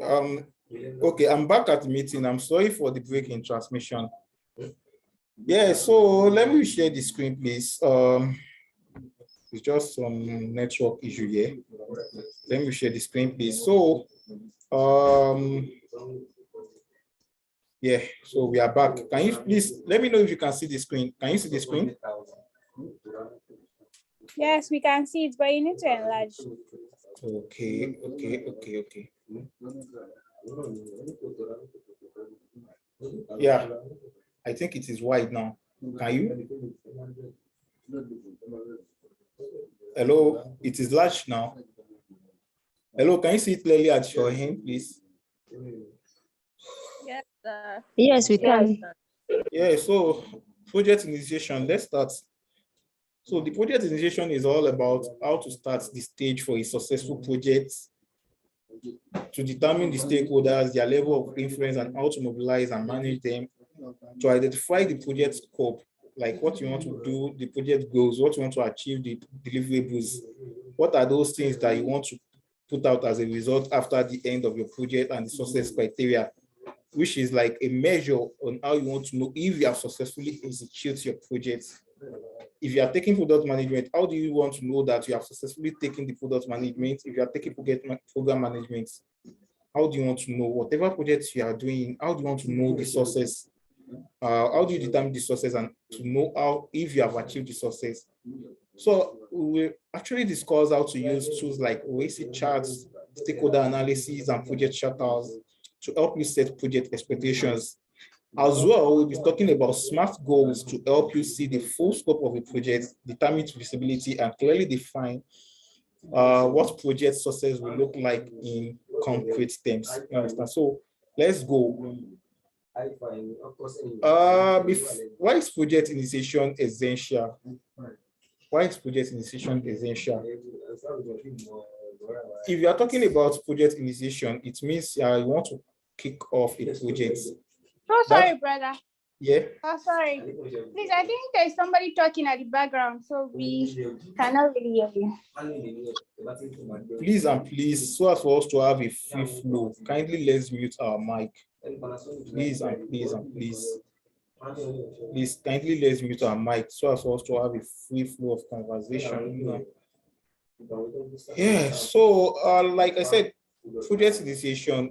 Okay, I'm back at the meeting. I'm sorry for the break in transmission. Yeah, so let me share the screen, please. It's just some network issue here. Let me share the screen, please. So, yeah, so we are back. Can you please let me know if you can see the screen? Can you see the screen? Yes, we can see it, but you need to enlarge. Okay. Yeah, I think it is wide now. Can you? Hello, it is large now. Hello, can you see it clearly at your hand, please? Yes, sir. Yes, we can. Yeah, so project initiation, let's start. So the project initiation is all about how to start the stage for a successful project, to determine the stakeholders, their level of influence, and how to mobilize and manage them, to identify the project scope, like what you want to do, the project goals, what you want to achieve, the deliverables, what are those things that you want to put out as a result after the end of your project, and the success criteria, which is like a measure on how you want to know if you have successfully executed your project. If you are taking product management, how do you want to know that you have successfully taken the product management? If you are taking program management, how do you want to know whatever projects you are doing? How do you want to know the success? How do you determine the success and to know how if you have achieved the success? So we actually discuss how to use tools like OAC charts, stakeholder analysis, and project charters to help you set project expectations. As well, we'll be talking about SMART goals to help you see the full scope of a project, determine its visibility, and clearly define what project success will look like in concrete terms. You understand? So let's go. Why is project initiation essential? Why is project initiation essential? If you are talking about project initiation, it means you want to kick off a project. Oh, sorry, brother. Yeah. Oh, sorry. Please, I think there's somebody talking at the background, so we cannot really hear you. Please, so as for us to have a free flow, kindly let's mute our mic. Please, kindly let's mute our mic so as for us to have a free flow of conversation. Yeah, so like I said, project initiation.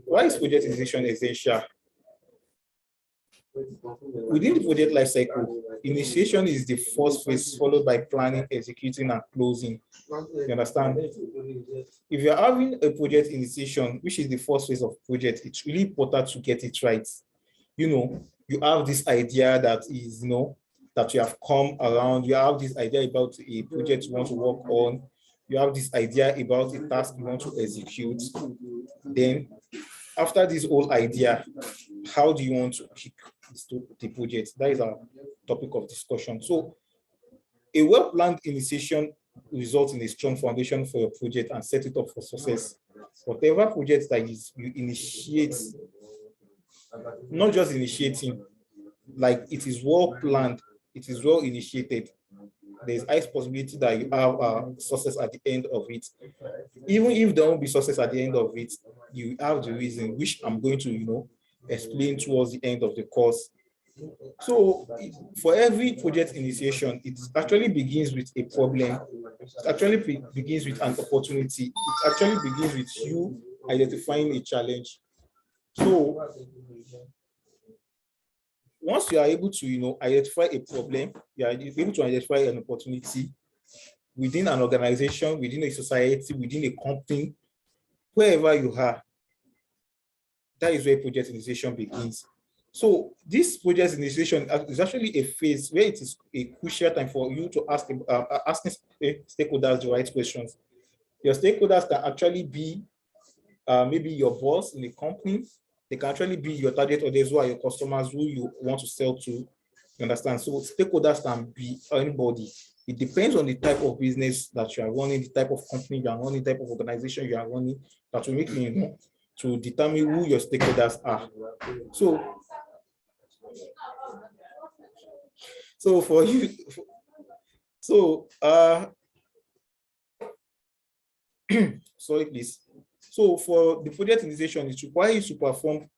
Why is project initiation essential? Within the project lifecycle, initiation is the first phase, followed by planning, executing, and closing. You understand? If you're having a project initiation, which is the first phase of project, it's really important to get it right. You have this idea that is, that you have come around. You have this idea about a project you want to work on. You have this idea about a task you want to execute. Then, after this whole idea, how do you want to pick the project? That is our topic of discussion. So, a well-planned initiation results in a strong foundation for your project and set it up for success. Whatever project that you initiate, not just initiating, like it is well planned, it is well initiated, there's high possibility that you have success at the end of it. Even if there won't be success at the end of it, you have the reason, which I'm going to, explain towards the end of the course. So for every project initiation, it actually begins with a problem. It actually begins with an opportunity. It actually begins with you identifying a challenge. So once you are able to, identify a problem, you are able to identify an opportunity within an organization, within a society, within a company, wherever you are, that is where project initiation begins. So this project initiation is actually a phase where it is a crucial time for you to asking stakeholders the right questions. Your stakeholders can actually be maybe your boss in the company. They can actually be your target audience, who are your customers, who you want to sell to. You understand? So stakeholders can be anybody. It depends on the type of business that you are running, the type of company you are running, the type of organization you are running, that will make you to determine who your stakeholders are. So for you, sorry, please. So for the project initiation, it requires you to perform,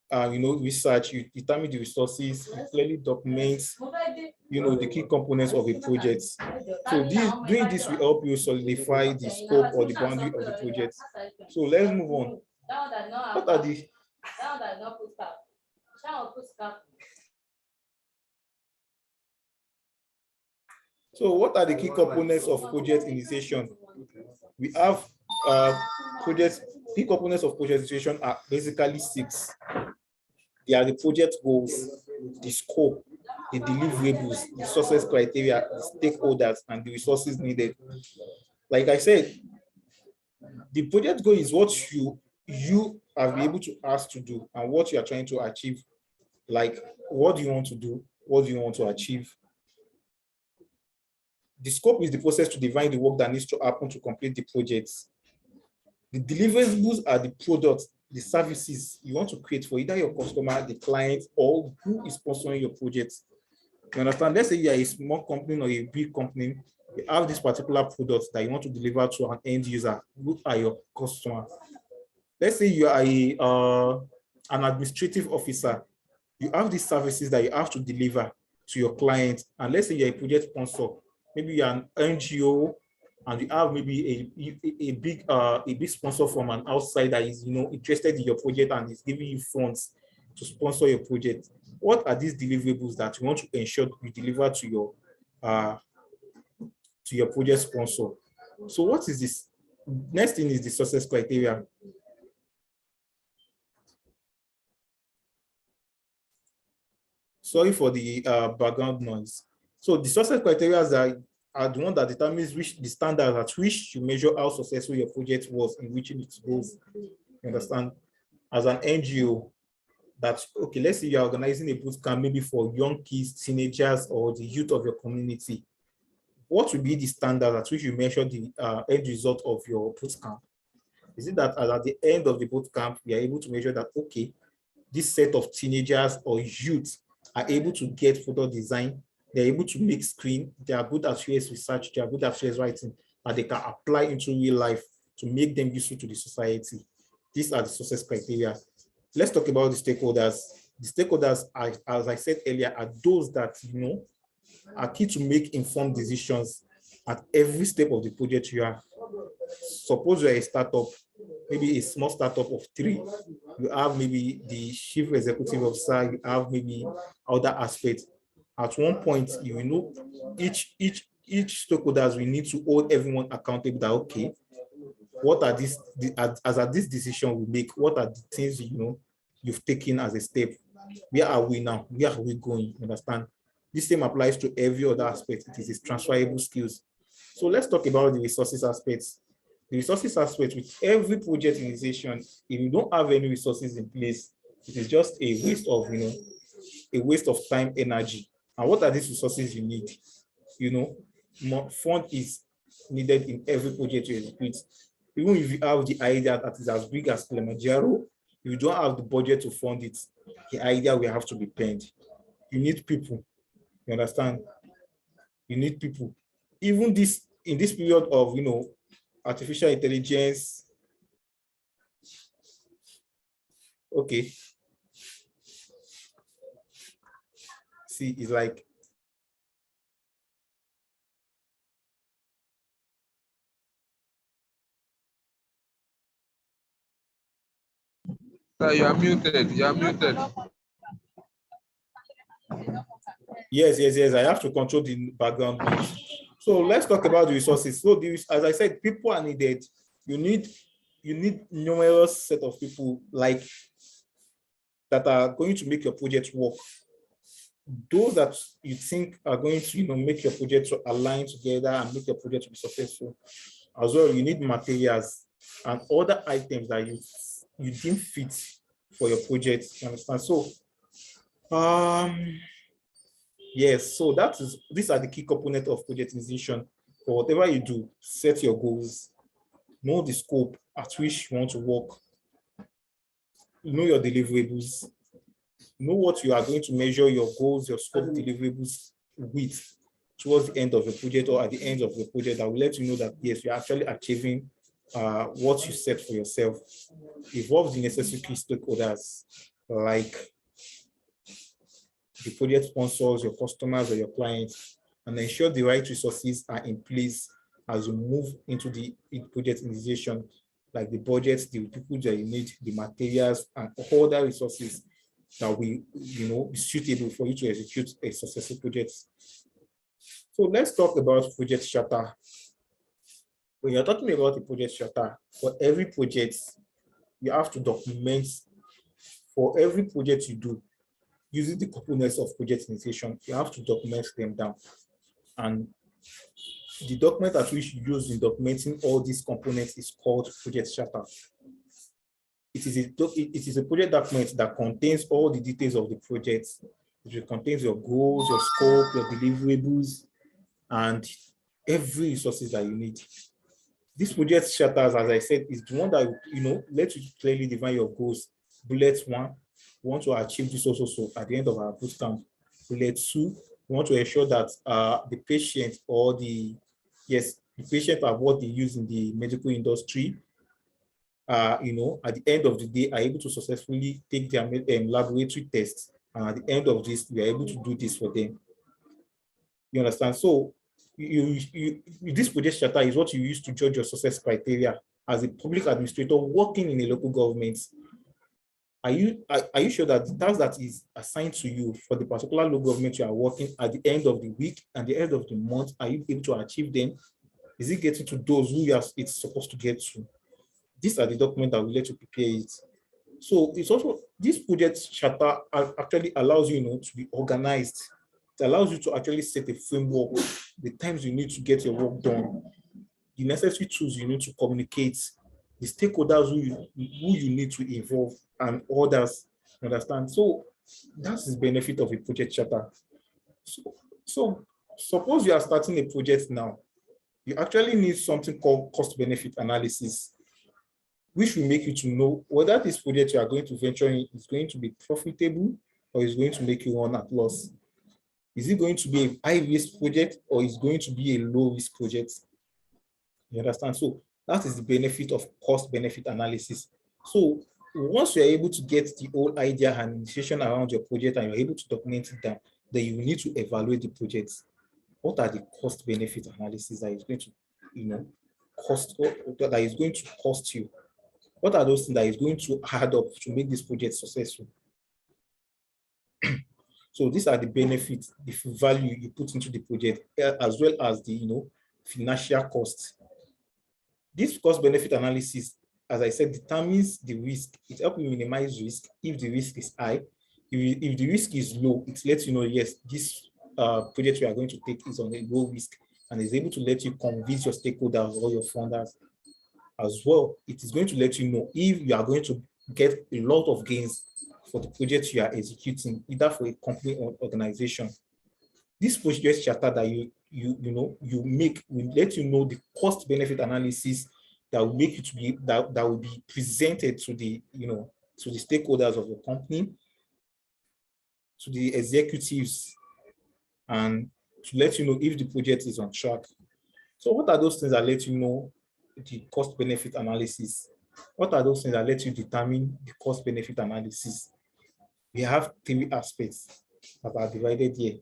research. You determine the resources, you clearly document, the key components of a project. So doing this will help you solidify the scope or the boundary of the project. So let's move on. What are the what are the key components of project initiation? We have key components of project initiation are basically 6. They are the project goals, the scope, the deliverables, the success criteria, the stakeholders, and the resources needed. Like I said, the project goal is what you have been able to ask to do and what you are trying to achieve. Like, what do you want to do? What do you want to achieve? The scope is the process to define the work that needs to happen to complete the project. The deliverables are the products, the services you want to create for either your customer, the client, or who is sponsoring your project. You understand? Let's say you are a small company or a big company, you have this particular product that you want to deliver to an end user. Who are your customer? Let's say you are an administrative officer. You have these services that you have to deliver to your client. And let's say you're a project sponsor. Maybe you're an NGO and you have maybe a big sponsor from an outside that is interested in your project and is giving you funds to sponsor your project. What are these deliverables that you want to ensure you deliver to your project sponsor? So what is this? Next thing is the success criteria. Sorry for the background noise. So the success criteria are the one that determines the standard at which you measure how successful your project was in reaching its goals. You understand? As an NGO, okay, let's say you're organizing a boot camp maybe for young kids, teenagers, or the youth of your community. What will be the standard at which you measure the end result of your boot camp? Is it that at the end of the boot camp, we are able to measure that, okay, this set of teenagers or youth are able to get photo design, they're able to make screen, they are good at UX research, they are good at UX writing, and they can apply into real life to make them useful to the society. These are the success criteria. Let's talk about the stakeholders. The stakeholders, as I said earlier, are those that are key to make informed decisions at every step of the project you are. Suppose you're a startup, maybe a small startup of 3. You have maybe the chief executive officer, you have maybe other aspects. At one point, each stakeholders will need to hold everyone accountable that, okay, what are these, as at this decision we make, what are the things you've taken as a step? Where are we now? Where are we going? Understand? This same applies to every other aspect. It is transferable skills. So let's talk about the resources aspects. The resources aspect with every project initiation, if you don't have any resources in place, it is just a waste of time, energy. And what are these resources you need? More fund is needed in every project you execute. Even if you have the idea that is as big as Kilimanjaro, if you don't have the budget to fund it, the idea will have to be penned. You need people. You understand? You need people. Even in this period of artificial intelligence. Okay. See, it's like you are muted. You are muted. Yes. I have to control the background noise. So let's talk about the resources. So as I said, people are needed. You need numerous set of people that are going to make your project work. Those that you think are going to make your project to align together and make your project to be successful. As well, you need materials and other items that you deem fit for your project. You understand? So yes, so these are the key components of project initiation. For whatever you do, set your goals, know the scope at which you want to work, know your deliverables, know what you are going to measure your goals, your scope deliverables with towards the end of the project or at the end of the project. That will let you know that yes, you're actually achieving what you set for yourself, involve the necessary key stakeholders like the project sponsors, your customers, or your clients, and ensure the right resources are in place as you move into the project initiation, like the budgets, the people that you need, the materials, and all the resources that will, be suitable for you to execute a successful project. So let's talk about project charter. When you're talking about a project charter, for every project, you have to document. For every project you do, using the components of project initiation, you have to document them down. And the document at which you use in documenting all these components is called project charter. It is a project document that contains all the details of the project. It contains your goals, your scope, your deliverables, and every resources that you need. This project charters, as I said, is the one that lets you clearly define your goals. Bullet 1, we want to achieve this also at the end of our bootcamp. Bullet 2, we want to ensure that the patient or the patient are what they use in the medical industry. At the end of the day, are able to successfully take their laboratory tests, and at the end of this, we are able to do this for them. You understand? So this project charter is what you use to judge your success criteria as a public administrator working in a local government. Are you sure that the task that is assigned to you for the particular local government you are working at the end of the week and the end of the month, are you able to achieve them? Is it getting to those who it's supposed to get to? These are the documents that will let you prepare it. So it's also, this project charter actually allows you, to be organized. It allows you to actually set a framework, the times you need to get your work done, the necessary tools you need to communicate, the stakeholders who you need to involve, and others. Understand? So that's the benefit of a project charter. So suppose you are starting a project now, you actually need something called cost-benefit analysis, which will make you to know whether this project you are going to venture in is going to be profitable or is going to make you run at loss. Is it going to be a high-risk project or is going to be a low-risk project? You understand? So that is the benefit of cost-benefit analysis. So once you're able to get the whole idea and initiation around your project and you're able to document it down, then you need to evaluate the project. What are the cost-benefit analysis that is going to, that is going to cost you? What are those things that is going to add up to make this project successful? So these are the benefits, the value you put into the project, as well as the financial cost. This cost-benefit analysis, as I said, determines the risk. It helps you minimize risk if the risk is high. If the risk is low, it lets you know, yes, this project we are going to take is on a low risk, and is able to let you convince your stakeholders or your funders. As well, it is going to let you know if you are going to get a lot of gains for the project you are executing, either for a company or organization. This project charter that you make will let you know the cost-benefit analysis that will make you to be that will be presented to the to the stakeholders of your company, to the executives, and to let you know if the project is on track. So what are those things that let you know the cost-benefit analysis? What are those things that let you determine the cost-benefit analysis? We have three aspects that are divided here.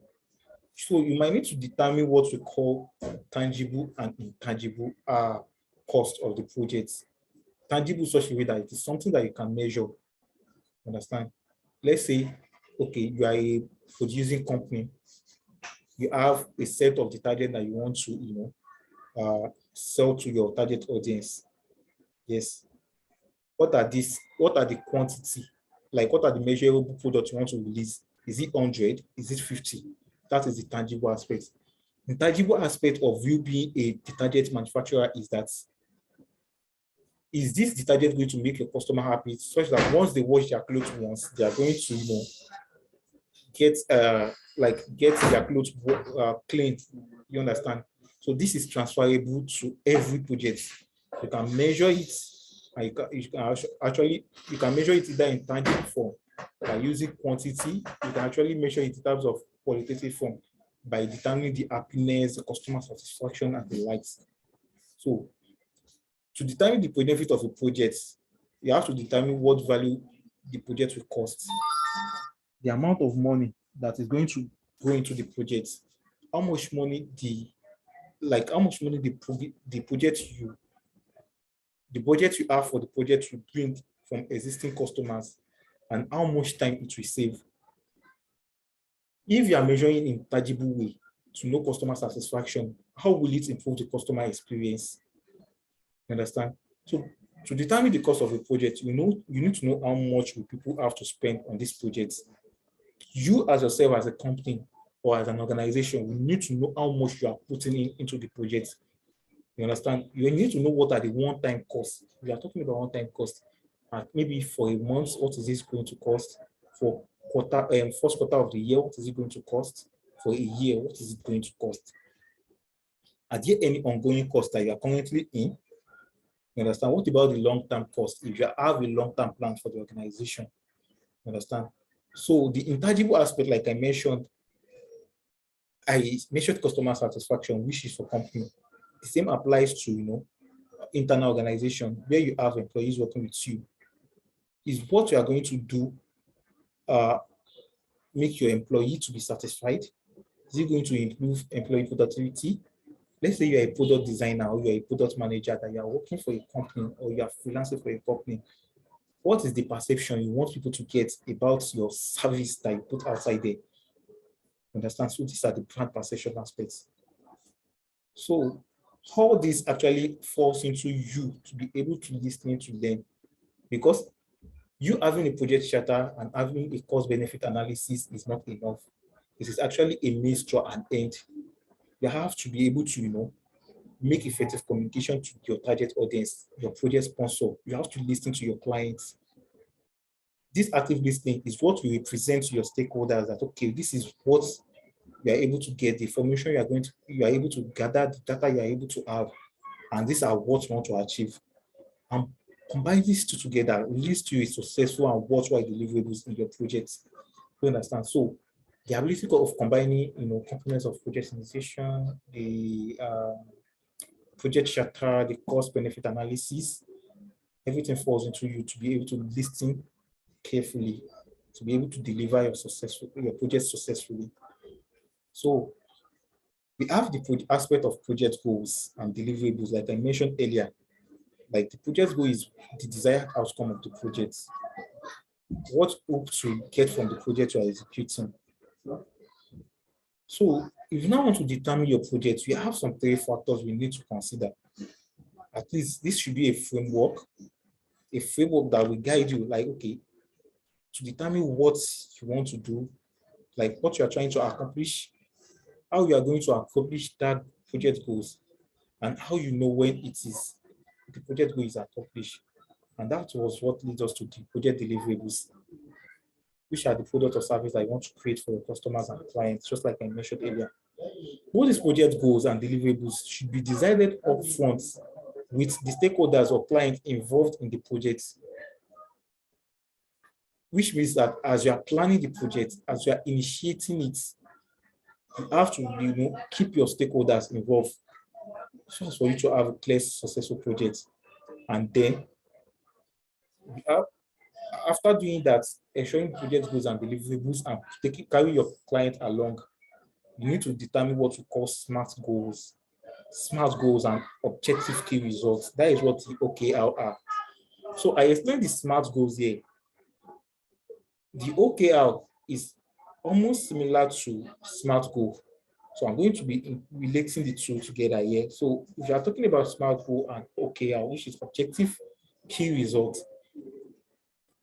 So you might need to determine what we call tangible and intangible cost of the project. Tangible such a way that it is something that you can measure. Understand? Let's say, okay, you are a producing company. You have a set of the target that you want to, sell to your target audience. Yes. What are the quantity? Like, what are the measurable products you want to release? Is it 100? Is it 50? That is the tangible aspect. The tangible aspect of you being a detergent manufacturer is that, is this detergent going to make your customer happy such that once they wash their clothes once, they are going to, get their clothes clean? You understand? So this is transferable to every project. You can measure it, and you can measure it either in tangible form by using quantity. You can actually measure it in terms of qualitative form by determining the happiness, the customer satisfaction, and the likes. So To determine the benefit of a project, you have to determine what value the project will cost. The amount of money that is going to go into the project, how much money the budget you have for the project will bring from existing customers, and how much time it will save. If you are measuring in tangible way to know customer satisfaction, how will it improve the customer experience? You understand? So to determine the cost of a project, you need to know how much will people have to spend on this project. You as yourself, as a company or as an organization, you need to know how much you are putting into the project. You understand? You need to know what are the one-time costs. We are talking about one-time costs. Maybe for a month, what is this going to cost? For first quarter of the year, what is it going to cost? For a year, what is it going to cost? Are there any ongoing costs that you are currently in? You understand? What about the long-term cost? If you have a long-term plan for the organization, you understand? So the intangible aspect, like I mentioned customer satisfaction, which is for company. The same applies to internal organization where you have employees working with you. Is what you are going to do make your employee to be satisfied? Is it going to improve employee productivity? Let's say you're a product designer or you're a product manager that you're working for a company or you're freelancing for a company. What is the perception you want people to get about your service that you put outside there? Understand? So these are the brand perception aspects. So how this actually falls into you to be able to listen to them, because you having a project charter and having a cost benefit analysis is not enough. This is actually a means to an end. You have to be able to make effective communication to your target audience, your project sponsor. You have to listen to your clients. This active listening is what you represent to your stakeholders that, okay, this is what you are able to get, the information you are able to gather, the data you are able to have, and these are what you want to achieve. And combine these two together leads to a successful and worthwhile deliverables in your projects. You understand? So the ability of combining, components of project initiation, the project charter, the cost benefit analysis, everything falls into you to be able to listen carefully, to be able to deliver your project successfully. So we have the aspect of project goals and deliverables, like I mentioned earlier. Like the project goal is the desired outcome of the project. What hope to get from the project you are executing. So if you now want to determine your project, we have some 3 factors we need to consider. At least this should be a framework that will guide you, like, okay, to determine what you want to do, like what you are trying to accomplish, how you are going to accomplish that project goals, and how you know when the project goal is accomplished. And that was what leads us to the project deliverables, which are the product or service that you want to create for your customers and clients, just like I mentioned earlier. All these project goals and deliverables should be decided upfront with the stakeholders or clients involved in the project, which means that as you are planning the project, as you are initiating it, you have to keep your stakeholders involved so as for you to have a clear, successful project. And then after doing that, ensuring project goals and deliverables and carry your client along, you need to determine what we call SMART goals. SMART goals and objective key results. That is what the OKR are. So I explained the SMART goals here. The OKR is almost similar to SMART goal. So I'm going to be relating the two together here. So if you are talking about SMART goal and OKR, which is objective key results,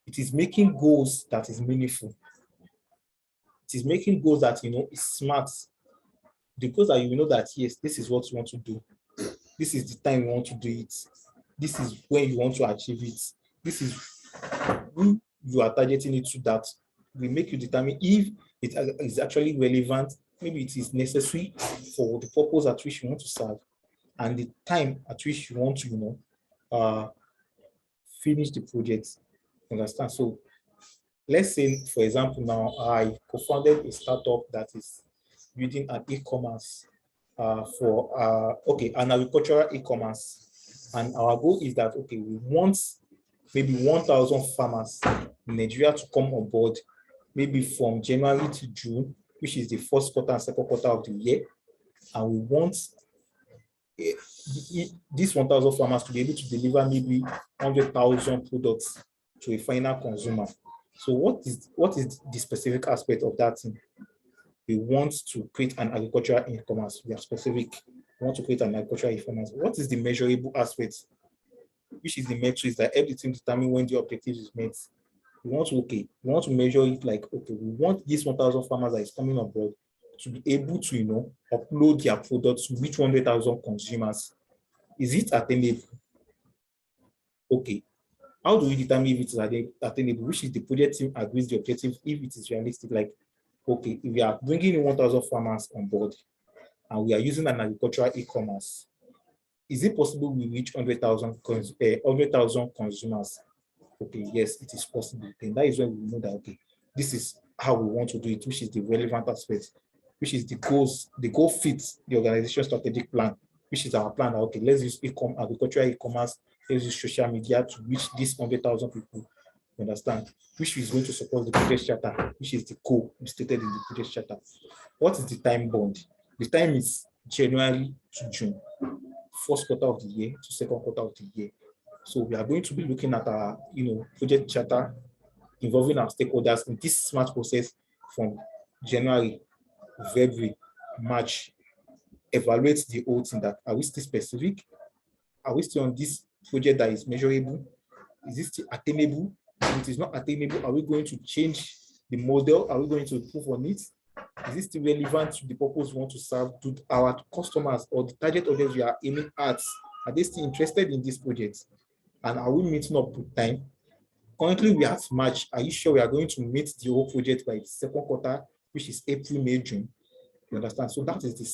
it is making goals that is meaningful. It is making goals that is smart. The goals that that yes, this is what you want to do. This is the time you want to do it. This is when you want to achieve it. This is who you are targeting it to. That will make you determine if it is actually relevant. Maybe it is necessary for the purpose at which you want to serve, and the time at which you want to finish the project. Understand? So let's say, for example, now I co-founded a startup that is building an e-commerce for an agricultural e-commerce. And our goal is that, okay, we want maybe 1,000 farmers in Nigeria to come on board, maybe from January to June, which is the first quarter and second quarter of the year. And we want these 1,000 farmers to be able to deliver maybe 100,000 products to a final consumer. So what is the specific aspect of that thing? We want to create an agricultural e-commerce. We are specific. We want to create an agricultural e-commerce. What is the measurable aspect? Which is the metrics that help the team determine when the objective is met? We want to measure it like, okay, we want these 1,000 farmers that is coming on board to be able to, upload their products to reach 100,000 consumers. Is it attainable? Okay. How do we determine if it is attainable? Which is the project team agrees the objective if it is realistic? Like, okay, if we are bringing in 1,000 farmers on board and we are using an agricultural e-commerce, is it possible we reach 100,000 consumers? Okay, yes, it is possible. Then that is when we know that, okay, this is how we want to do it, which is the relevant aspect, which is the goals. The goal fits the organization strategic plan, which is our plan. Okay, let's use agricultural e-commerce, let's use social media to reach these 100,000 people. You understand? Which is going to support the project charter, which is the goal stated in the project charter. What is the time bond? The time is January to June, first quarter of the year to second quarter of the year. So we are going to be looking at our, project charter involving our stakeholders in this smart process from January, February, March. Evaluate the whole thing. That are we still specific? Are we still on this project that is measurable? Is this still attainable? If it is not attainable, are we going to change the model? Are we going to improve on it? Is this still relevant to the purpose we want to serve to our customers or the target audience we are aiming at? Are they still interested in this project? And are we meeting up with time? Currently, we are at March. Are you sure we are going to meet the whole project by the second quarter, which is April, May, June? You understand? So that is the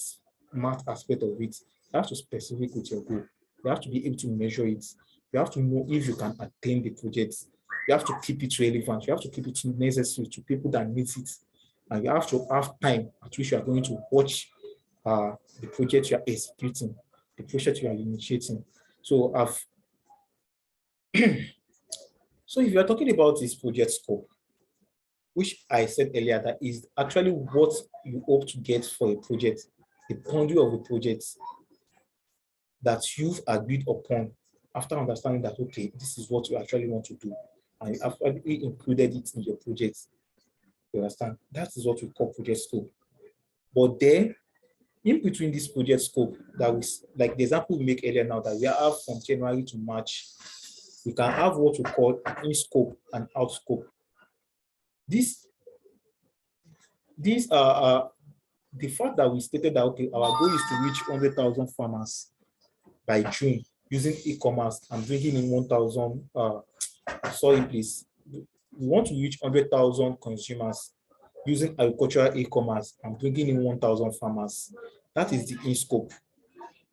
smart aspect of it. You have to specific with your goal. You have to be able to measure it. You have to know if you can attain the project. You have to keep it relevant. You have to keep it necessary to people that need it. And you have to have time at which you are going to watch the project you are executing, the project you are initiating. So so if you are talking about this project scope, which I said earlier, that is actually what you hope to get for a project, the boundary of a project that you've agreed upon after understanding that, okay, this is what you actually want to do, and you actually included it in your project. You understand? That is what we call project scope. But then, in between this project scope, that was like the example we make earlier now, that we have from January to March, we can have what we call in scope and out scope. These are the fact that we stated that, okay, our goal is to reach 100,000 farmers by June using e-commerce and bringing in 1,000. Sorry, please. We want to reach 100,000 consumers using agricultural e-commerce and bringing in 1,000 farmers. That is the in scope.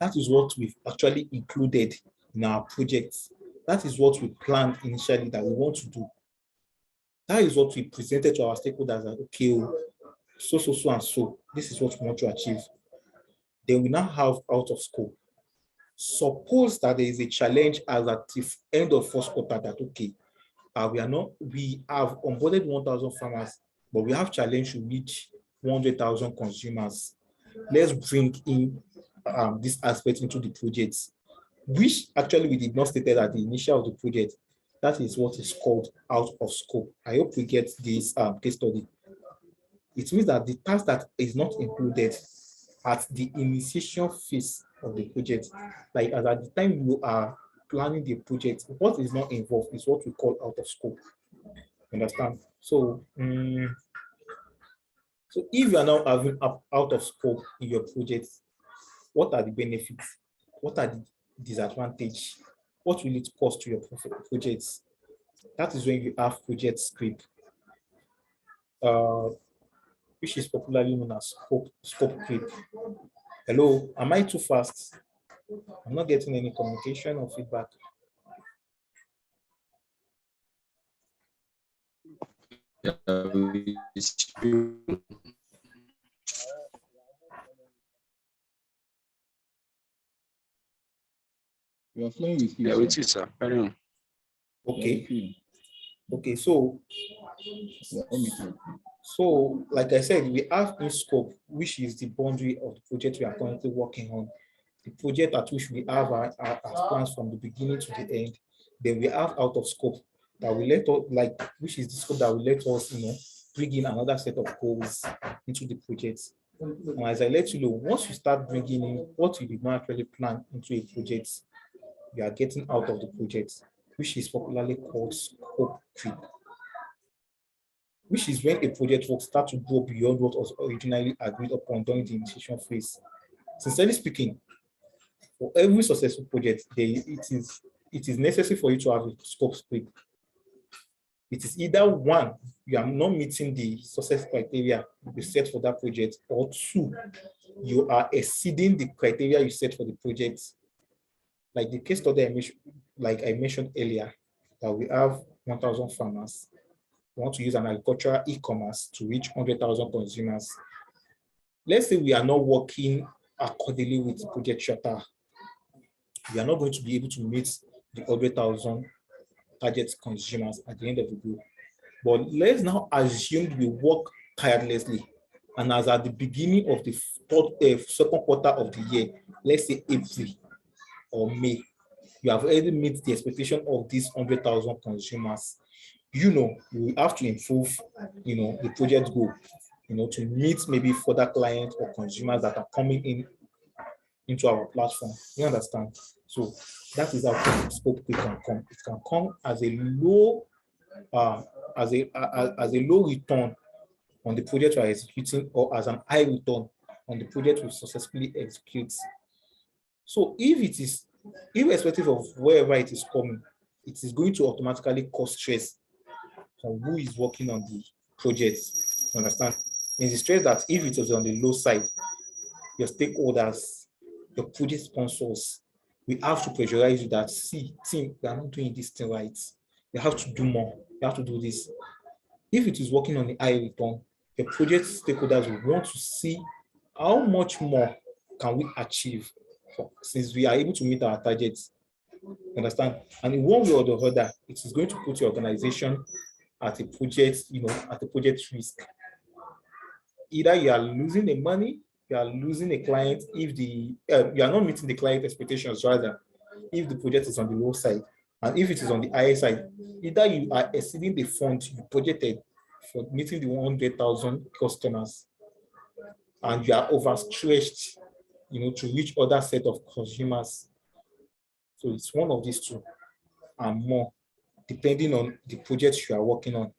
That is what we've actually included in our projects. That is what we planned initially that we want to do. That is what we presented to our stakeholders that, okay, so and so, this is what we want to achieve. Then we now have out of scope. Suppose that there is a challenge as at the end of first quarter that, okay, we have onboarded 1,000 farmers, but we have challenge to reach 100,000 consumers. Let's bring in this aspect into the project, which actually we did not state at the initial of the project. That is what is called out of scope. I hope we get this case study. It means that the task that is not included at the initiation phase of the project, like as at the time you are planning the project, what is not involved is what we call out of scope. Understand? So, so if you are now having out of scope in your project, what are the benefits? What are the disadvantages? What will it cost to your projects? That is when you have project script, which is popularly known as scope creep. Hello, am I too fast? I'm not getting any communication or feedback. You are flowing with you. Yeah, with you, sir. Carry on. Okay. Okay, so Let me see. so like I said, we have in scope, which is the boundary of the project we are currently working on. The project at which we have our plans from the beginning to the end. Then we have out of scope that will let us, like, which is the scope that will let us, bring in another set of goals into the project. And as I let you know, once you start bringing in what you did not actually plan into a project, you are getting out of the project, which is popularly called scope creep, which is when a project will start to go beyond what was originally agreed upon during the initiation phase. Sincerely speaking, for every successful project, it is necessary for you to have a scope creep. It is either one, you are not meeting the success criteria you set for that project, or two, you are exceeding the criteria you set for the project. Like the case study I mentioned earlier, that we have 1,000 farmers. We want to use an agricultural e-commerce to reach 100,000 consumers. Let's say we are not working accordingly with project charter. We are not going to be able to meet the 100,000 target consumers at the end of the day. But let's now assume we work tirelessly, and as at the beginning of the second quarter of the year, let's say April or May, you have already met the expectation of these 100,000 consumers. You have to improve, the project goal, to meet maybe further clients or consumers that are coming into our platform. You understand? So that is how scope creep can come. It can come as a low, as a low return on the project you are executing, or as an high return on the project you successfully execute. So if it is, irrespective of wherever it is coming, it is going to automatically cause stress on who is working on the project. You understand? It's the stress that if it is on the low side, your stakeholders, your project sponsors, we have to pressurize you that, see, team, we are not doing this thing right. You have to do more. You have to do this. If it is working on the high return, the project stakeholders will want to see how much more can we achieve since we are able to meet our targets. Understand? And in one way or the other, it is going to put your organization at a project, at a project risk. Either you are losing the money, you are losing a client if you are not meeting the client expectations, rather, if the project is on the low side. And if it is on the higher side, either you are exceeding the fund you projected for meeting the 100,000 customers, and you are overstretched, to reach other set of consumers. So it's one of these two and more, depending on the project you are working on.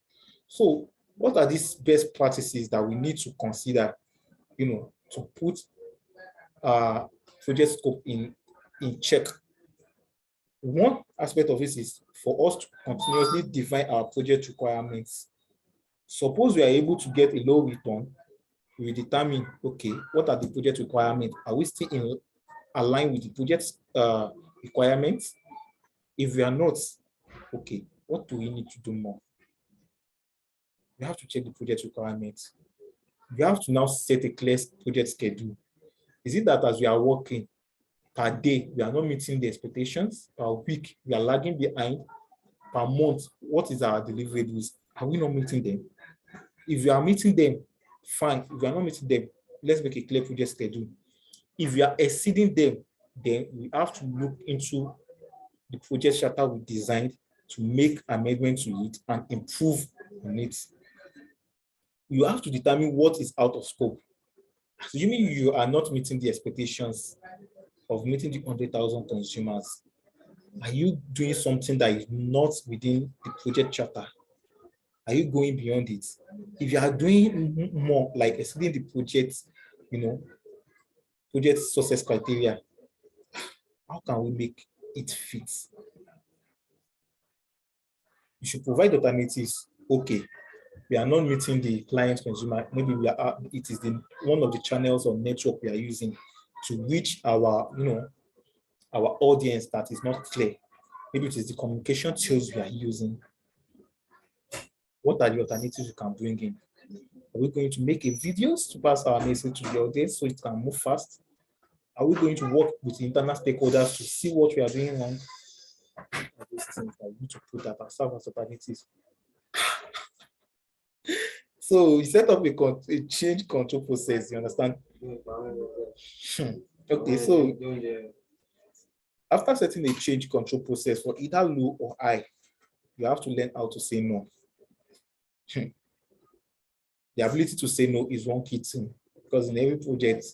So what are these best practices that we need to consider, to put project scope in check? One aspect of this is for us to continuously define our project requirements. Suppose we are able to get a low return, we determine, okay, what are the project requirements? Are we still in align with the project requirements? If we are not, okay, what do we need to do more? We have to check the project requirements. We have to now set a clear project schedule. Is it that as we are working per day, we are not meeting the expectations? Per week, we are lagging behind? Per month, what is our deliverables? Are we not meeting them? If we are meeting them, fine. If we are not meeting them, let's make a clear project schedule. If we are exceeding them, then we have to look into the project charter we designed to make amendments to it and improve on it. You have to determine what is out of scope. Assuming you are not meeting the expectations of meeting the 100,000 consumers, are you doing something that is not within the project charter? Are you going beyond it? If you are doing more, like exceeding the project, project success criteria, how can we make it fit? You should provide alternatives. Okay, we are not meeting the client consumer. Maybe it is one of the channels or network we are using to reach our, our audience that is not clear. Maybe it is the communication tools we are using. What are the alternatives we can bring in? Are we going to make a videos to pass our message to the audience so it can move fast? Are we going to work with internal stakeholders to see what we are doing wrong? Those things that we need to put that and serve as alternatives. So you set up a change control process, you understand? Okay, so after setting a change control process for either low or high, you have to learn how to say no. The ability to say no is one key thing, because in every project,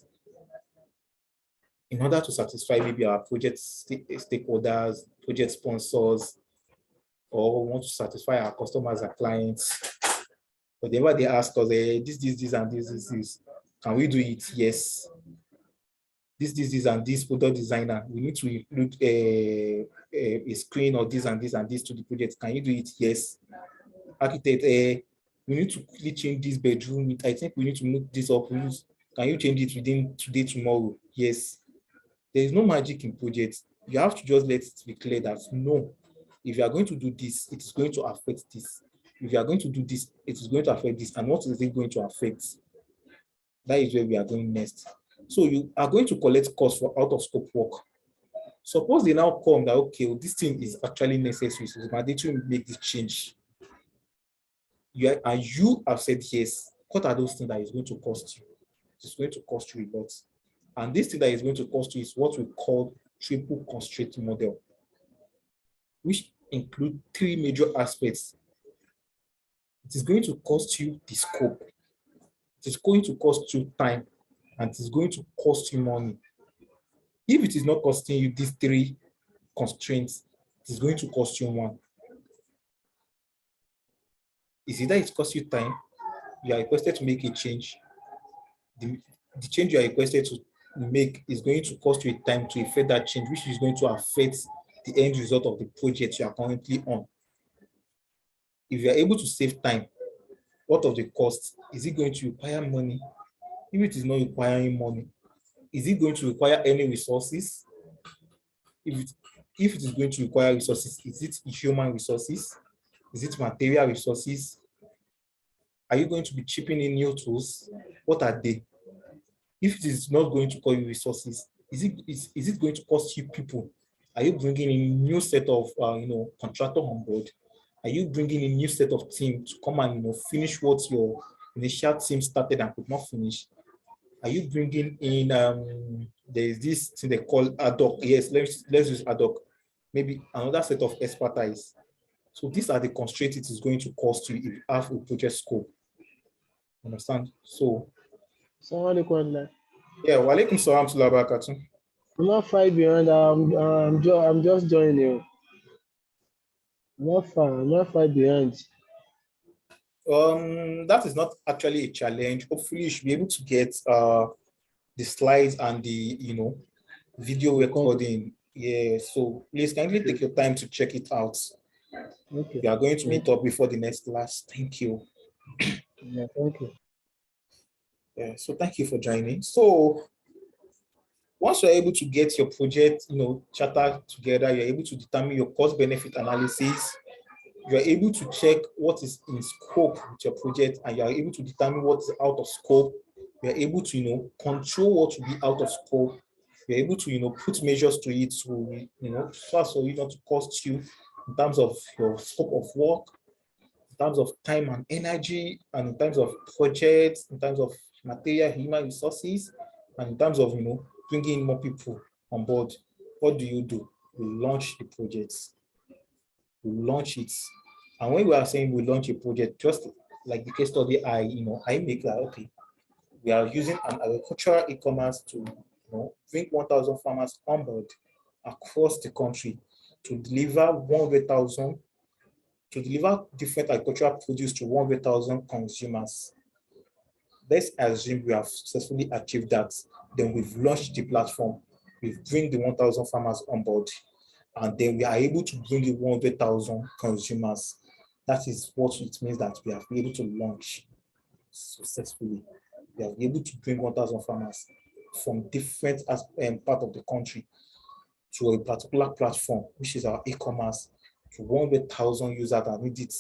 in order to satisfy maybe our project stakeholders, project sponsors, or want to satisfy our customers, our clients, whatever they ask us, this, and this, can we do it? Yes. This, and this product designer, we need to include a screen or this and this to the project. Can you do it? Yes. Architect, we need to quickly change this bedroom. I think we need to move this up. Can you change it within today, tomorrow? Yes. There is no magic in projects. You have to just let it be clear that no, if you are going to do this, it is going to affect this. If you are going to do this, it is going to affect this. And what is it going to affect? That is where we are going next. So you are going to collect costs for out of scope work. Suppose they now come that, okay, well, this thing is actually necessary, so it's mandatory to make this change. You have said yes. What are those things that is going to cost you? It's going to cost you a lot. And this thing that is going to cost you is what we call triple constraint model, which include three major aspects. It is going to cost you the scope. It is going to cost you time, and it is going to cost you money. If it is not costing you these three constraints, it is going to cost you one. Is either it costs you time, you are requested to make a change. The change you are requested to make is going to cost you time to effect that change, which is going to affect the end result of the project you are currently on. If you are able to save time, what of the cost? Is it going to require money? If it is not requiring money, is it going to require any resources? If it is going to require resources, is it human resources? Is it material resources? Are you going to be chipping in new tools? What are they? If it is not going to cost you resources, is it going to cost you people? Are you bringing in a new set of contractor on board? Are you bringing in a new set of team to come and finish what your initial team started and could not finish? Are you bringing in there is this thing they call ad hoc? Yes, let's use ad hoc. Maybe another set of expertise. So these are the constraints it is going to cost you if you have a project scope. Understand? So yeah, walaikum salam to barakatuh. I'm not far behind. I'm just joining you. I'm not far behind. That is not actually a challenge. Hopefully, you should be able to get the slides and the video recording. Yeah. So please kindly take your time to check it out. Okay. We are going to meet up before the next class. Thank you. Yeah, thank you. Yeah. So thank you for joining. So once you're able to get your project, charter together, you're able to determine your cost-benefit analysis. You're able to check what is in scope with your project, and you're able to determine what is out of scope. You're able to, control what will be out of scope. You're able to, put measures to it to, so as for you not to cost you in terms of your scope of work, in terms of time and energy, and in terms of projects, in terms of material, human resources, and in terms of, bringing in more people on board. What do? You launch the projects. We launch it. And when we are saying we launch a project, just like the case study I make that, okay, we are using an agricultural e-commerce to bring 1,000 farmers on board across the country to deliver 100,000, to deliver different agricultural produce to 100,000 consumers. Let's assume we have successfully achieved that. Then we've launched the platform. We've bring the 1,000 farmers on board. And then we are able to bring in 100,000 consumers. That is what it means that we have been able to launch successfully. We are able to bring 1,000 farmers from different parts of the country to a particular platform, which is our e-commerce, to 100,000 users that need it.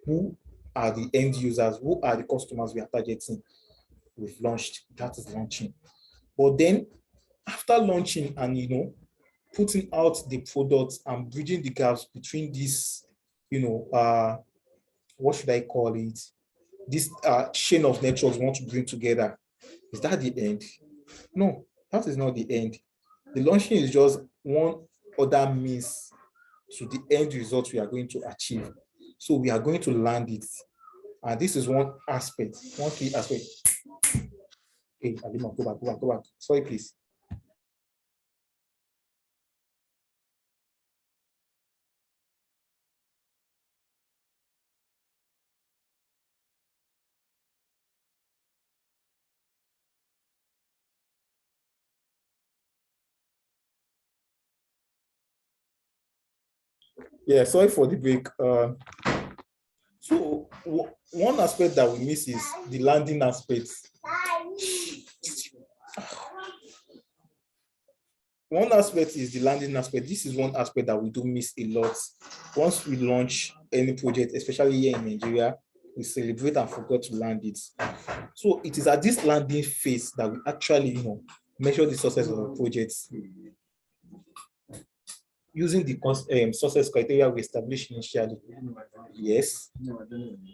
Who are the end users? Who are the customers we are targeting? We've launched. That is launching. But then, after launching and, putting out the products and bridging the gaps between this, what should I call it? This chain of networks we want to bring together. Is that the end? No, that is not the end. The launching is just one other means to the end result we are going to achieve. So we are going to land it. And this is one aspect, one key aspect. Hey, Alima, go back. Sorry, please. Yeah, sorry for the break. So one aspect that we miss is the landing aspect. One aspect is the landing aspect. This is one aspect that we do miss a lot. Once we launch any project, especially here in Nigeria, we celebrate and forget to land it. So it is at this landing phase that we actually, measure the success of the projects. Using the success criteria we established initially. Yes.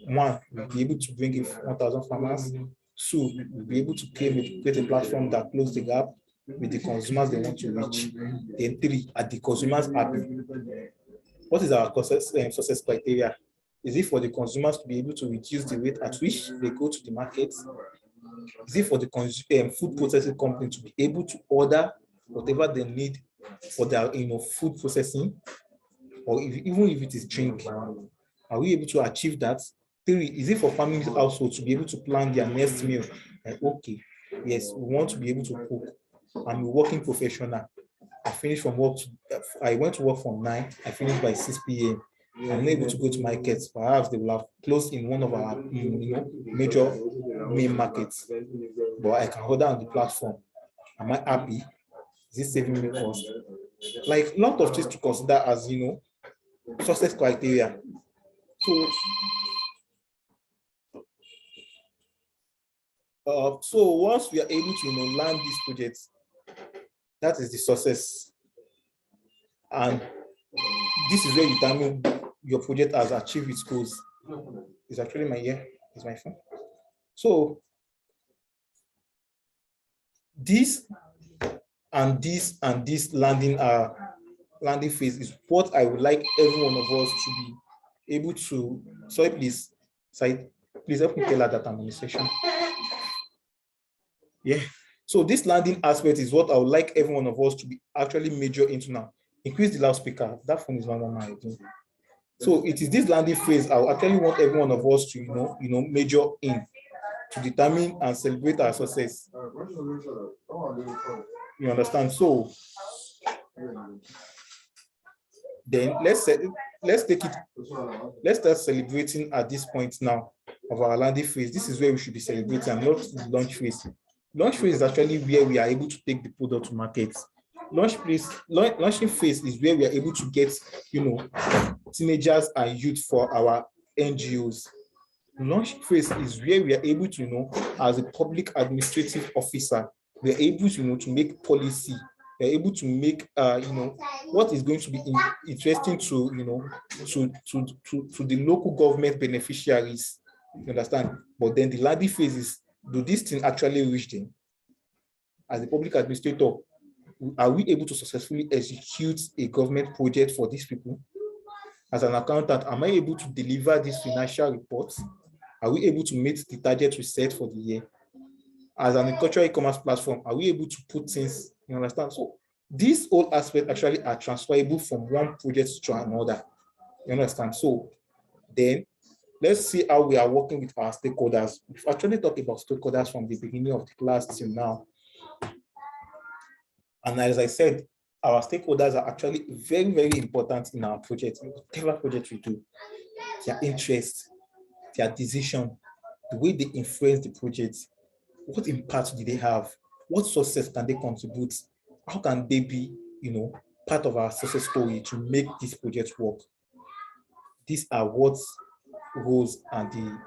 One, we'll be able to bring in 1,000 farmers. Two, we'll be able to create a platform that closes the gap with the consumers they want to reach. Then three, are the consumers happy? What is our success criteria? Is it for the consumers to be able to reduce the rate at which they go to the market? Is it for the food processing company to be able to order whatever they need for their food processing? Or even if it is drink, are we able to achieve that? Three, is it for family households to be able to plan their next meal? Like, okay, yes, we want to be able to cook. I'm a working professional. I finished from work. I went to work from 9. I finished by 6 p.m. I'm not able to go to markets. Perhaps they will have closed in one of our major main markets. But I can order on the platform. Am I happy? Is it saving me cost? Like a lot of things to consider as success criteria. So once we are able to land these projects, that is the success. And this is where you determine your project has achieved its goals. It's actually it's my phone. So this and this landing phase is what I would like every one of us to be able to. Sorry, please help me tell her that I'm on the session. Yeah. So this landing aspect is what I would like every one of us to be actually major into now. Increase the loudspeaker. That phone is not on my phone. So it is this landing phase I actually want every one of us to major in to determine and celebrate our success. You understand? So then let's start celebrating at this point now of our landing phase. This is where we should be celebrating and not the launch phase. Launch phase is actually where we are able to take the product to market. Launching phase is where we are able to get, teenagers and youth for our NGOs. Launch phase is where we are able to, as a public administrative officer, we are able to make policy. We are able to make, what is going to be interesting to, to the local government beneficiaries. You understand? But then the landing phase is, do this thing actually reach them? As a public administrator, are we able to successfully execute a government project for these people? As an accountant, am I able to deliver these financial reports? Are we able to meet the target we set for the year? As an agricultural e-commerce platform, are we able to put things, you understand? So these all aspects actually are transferable from one project to another. You understand? So then let's see how we are working with our stakeholders. We've actually talked about stakeholders from the beginning of the class till now. And as I said, our stakeholders are actually very, very important in our project, whatever project we do. Their interest, their decision, the way they influence the project, what impact do they have? What success can they contribute? How can they be, part of our success story to make this project work? These are what roles and the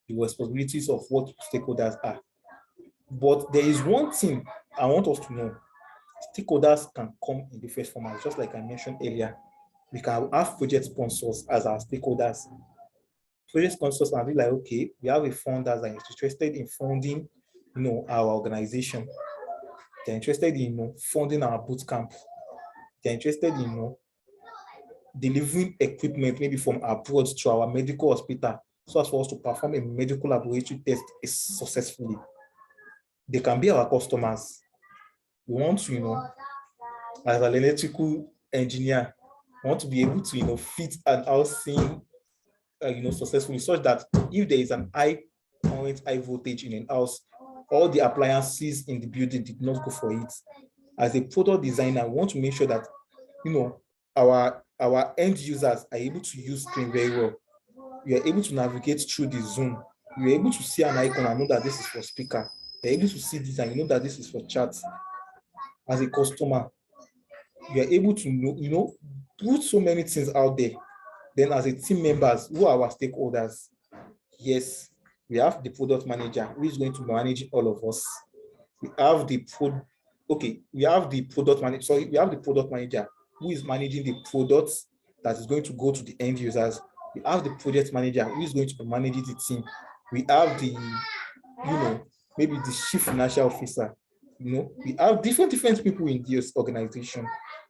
responsibilities of what stakeholders are. But there is one thing I want us to know. Stakeholders can come in different formats, just like I mentioned earlier. We can have project sponsors as our stakeholders. Project sponsors can be like, okay, we have a fund that is interested in funding, our organization. They're interested in, funding our boot camp. They're interested in, delivering equipment maybe from abroad to our medical hospital, so as for us to perform a medical laboratory test successfully. They can be our customers. We want to, as an electrical engineer, we want to be able to, fit an housing, successfully, such that if there is an high current, high voltage in a house, all the appliances in the building did not go for it. As a product designer, we want to make sure that, our end users are able to use screen very well. You are able to navigate through the Zoom. You're able to see an icon and know that this is for speaker. You're able to see this and you know that this is for chat. As a customer, you are able to know, put so many things out there. Then as a team members, who are our stakeholders? Yes, we have the product manager who is going to manage all of us. We have the we have the product manager. We have the product manager who is managing the products that is going to go to the end users. We have the project manager who is going to be managing the team. We have the, maybe the chief financial officer. We have different people in this organization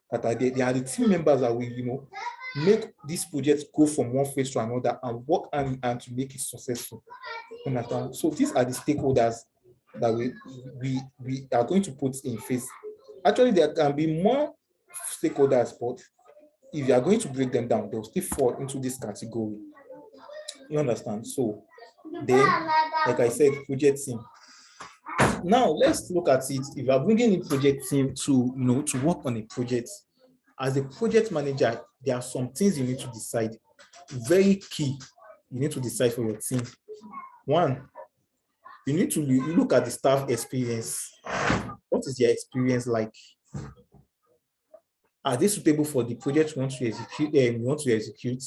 that are there. They are the team members that will, make this project go from one phase to another and work and to make it successful. So these are the stakeholders that we are going to put in phase. Actually, there can be more stakeholders, but if you are going to break them down, they'll still fall into this category. You understand? So then, like I said, project team. Now let's look at it. If you are bringing in project team to to work on a project, as a project manager, there are some things you need to decide. Very key, you need to decide for your team. One, you need to look at the staff experience. What is their experience like? Are they suitable for the project you want to execute?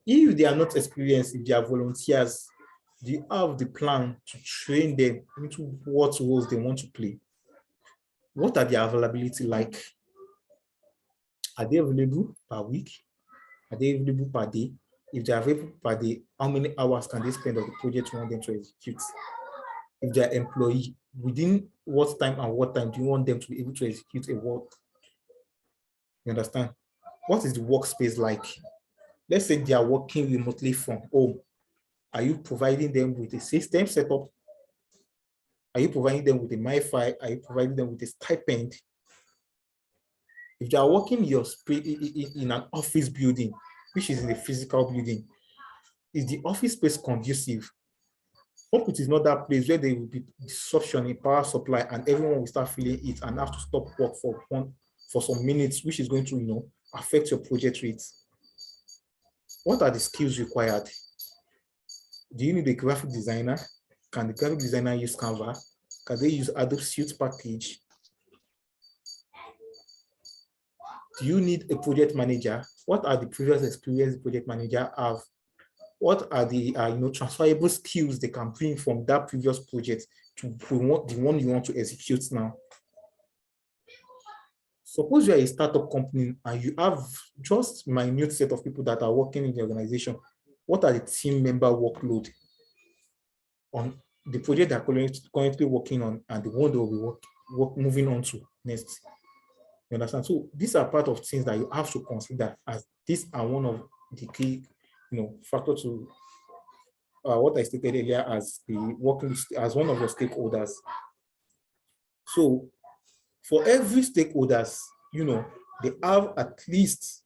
If they are not experienced, if they are volunteers, do you have the plan to train them into what roles they want to play? What are their availability like? Are they available per week? Are they available per day? If they are available per day, how many hours can they spend on the project you want them to execute? If they are employee, within what time and what time do you want them to be able to execute a work? You understand? What is the workspace like? Let's say they are working remotely from home. Are you providing them with a system setup? Are you providing them with a MiFi? Are you providing them with a stipend? If they are working in an office building, which is in a physical building, is the office space conducive? Hope it is not that place where there will be disruption in power supply and everyone will start feeling it and have to stop work for some minutes, which is going to affect your project rates. What are the skills required? Do you need a graphic designer? Can the graphic designer use Canva? Can they use Adobe Suite package? Do you need a project manager? What are the previous experience the project manager have? What are the transferable skills they can bring from that previous project to the one you want to execute now? Suppose you are a startup company and you have just minute set of people that are working in the organization. What are the team member workload on the project they're currently working on and the one they will be moving on to next? You understand? So these are part of things that you have to consider, as these are one of the key factor to what I stated earlier as the working as one of your stakeholders. So for every stakeholders, they have at least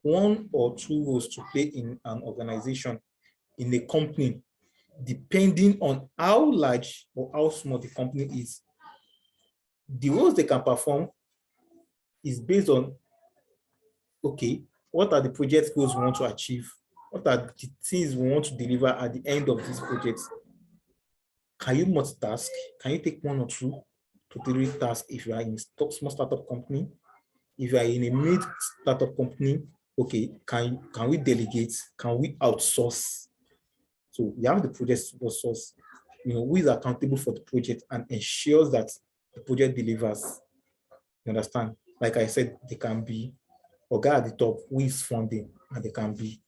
one or two roles to play in an organization, in a company, depending on how large or how small the company is. The roles they can perform is based on, okay, what are the project goals we want to achieve? What are the things we want to deliver at the end of this project? Can you multitask? Can you take one or two to 3 tasks if you are in a small startup company? If you are in a mid startup company, okay, can we delegate? Can we outsource? So you have the project source, who is accountable for the project and ensures that the project delivers. You understand? Like I said, they can be a guy at the top who is funding, and they can be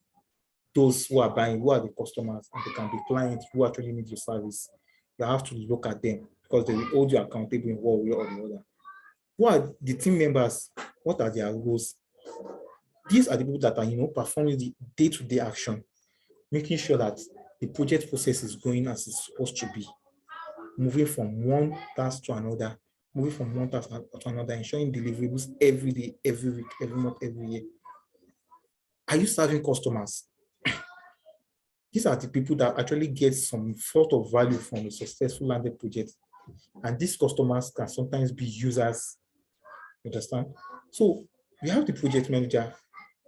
those who are buying, who are the customers, and they can be clients who actually need your service. You have to look at them because they will hold you accountable in one way or the other. Who are the team members? What are their roles? These are the people that are, performing the day-to-day action, making sure that the project process is going as it's supposed to be, moving from one task to another, to another, ensuring deliverables every day, every week, every month, every year. Are you serving customers? These are the people that actually get some sort of value from a successful landed project. And these customers can sometimes be users. You understand? So we have the project manager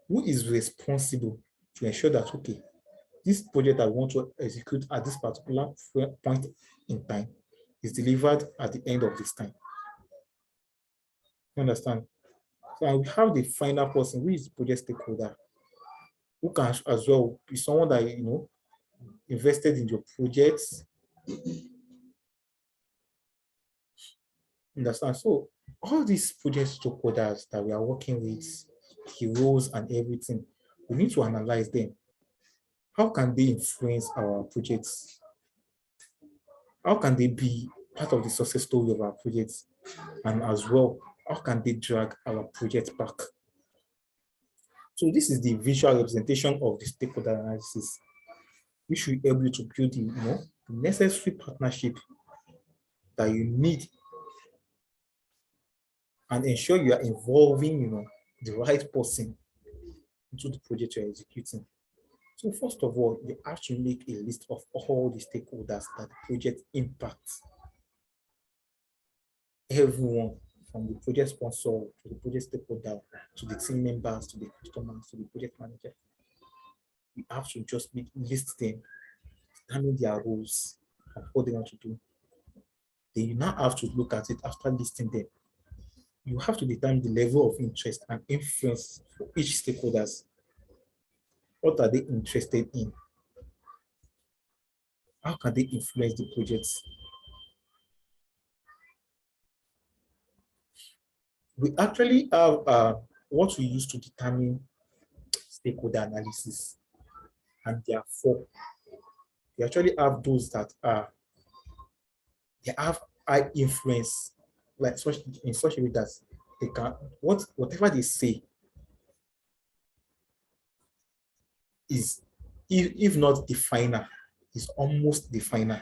who is responsible to ensure that, okay, this project I want to execute at this particular point in time is delivered at the end of this time. You understand? So we have the final person who is the project stakeholder, who can as well be someone that, invested in your projects. Understand? So all these project stakeholders that we are working with, the roles and everything, we need to analyze them. How can they influence our projects? How can they be part of the success story of our projects? And as well, how can they drag our project back? So this is the visual representation of the stakeholder analysis, which will help you to build the necessary partnership that you need and ensure you are involving the right person into the project you're executing. So first of all, you have to make a list of all the stakeholders that the project impacts. Everyone, from the project sponsor to the project stakeholder, to the team members, to the customers, to the project manager. You have to just list them, determine their roles and what they want to do. Then you now have to look at it after listing them. You have to determine the level of interest and influence for each stakeholders. What are they interested in? How can they influence the projects? We actually have what we use to determine stakeholder analysis, and therefore we actually have those that they have high influence, like in such a way that they can whatever they say is, if not the final, is almost the final.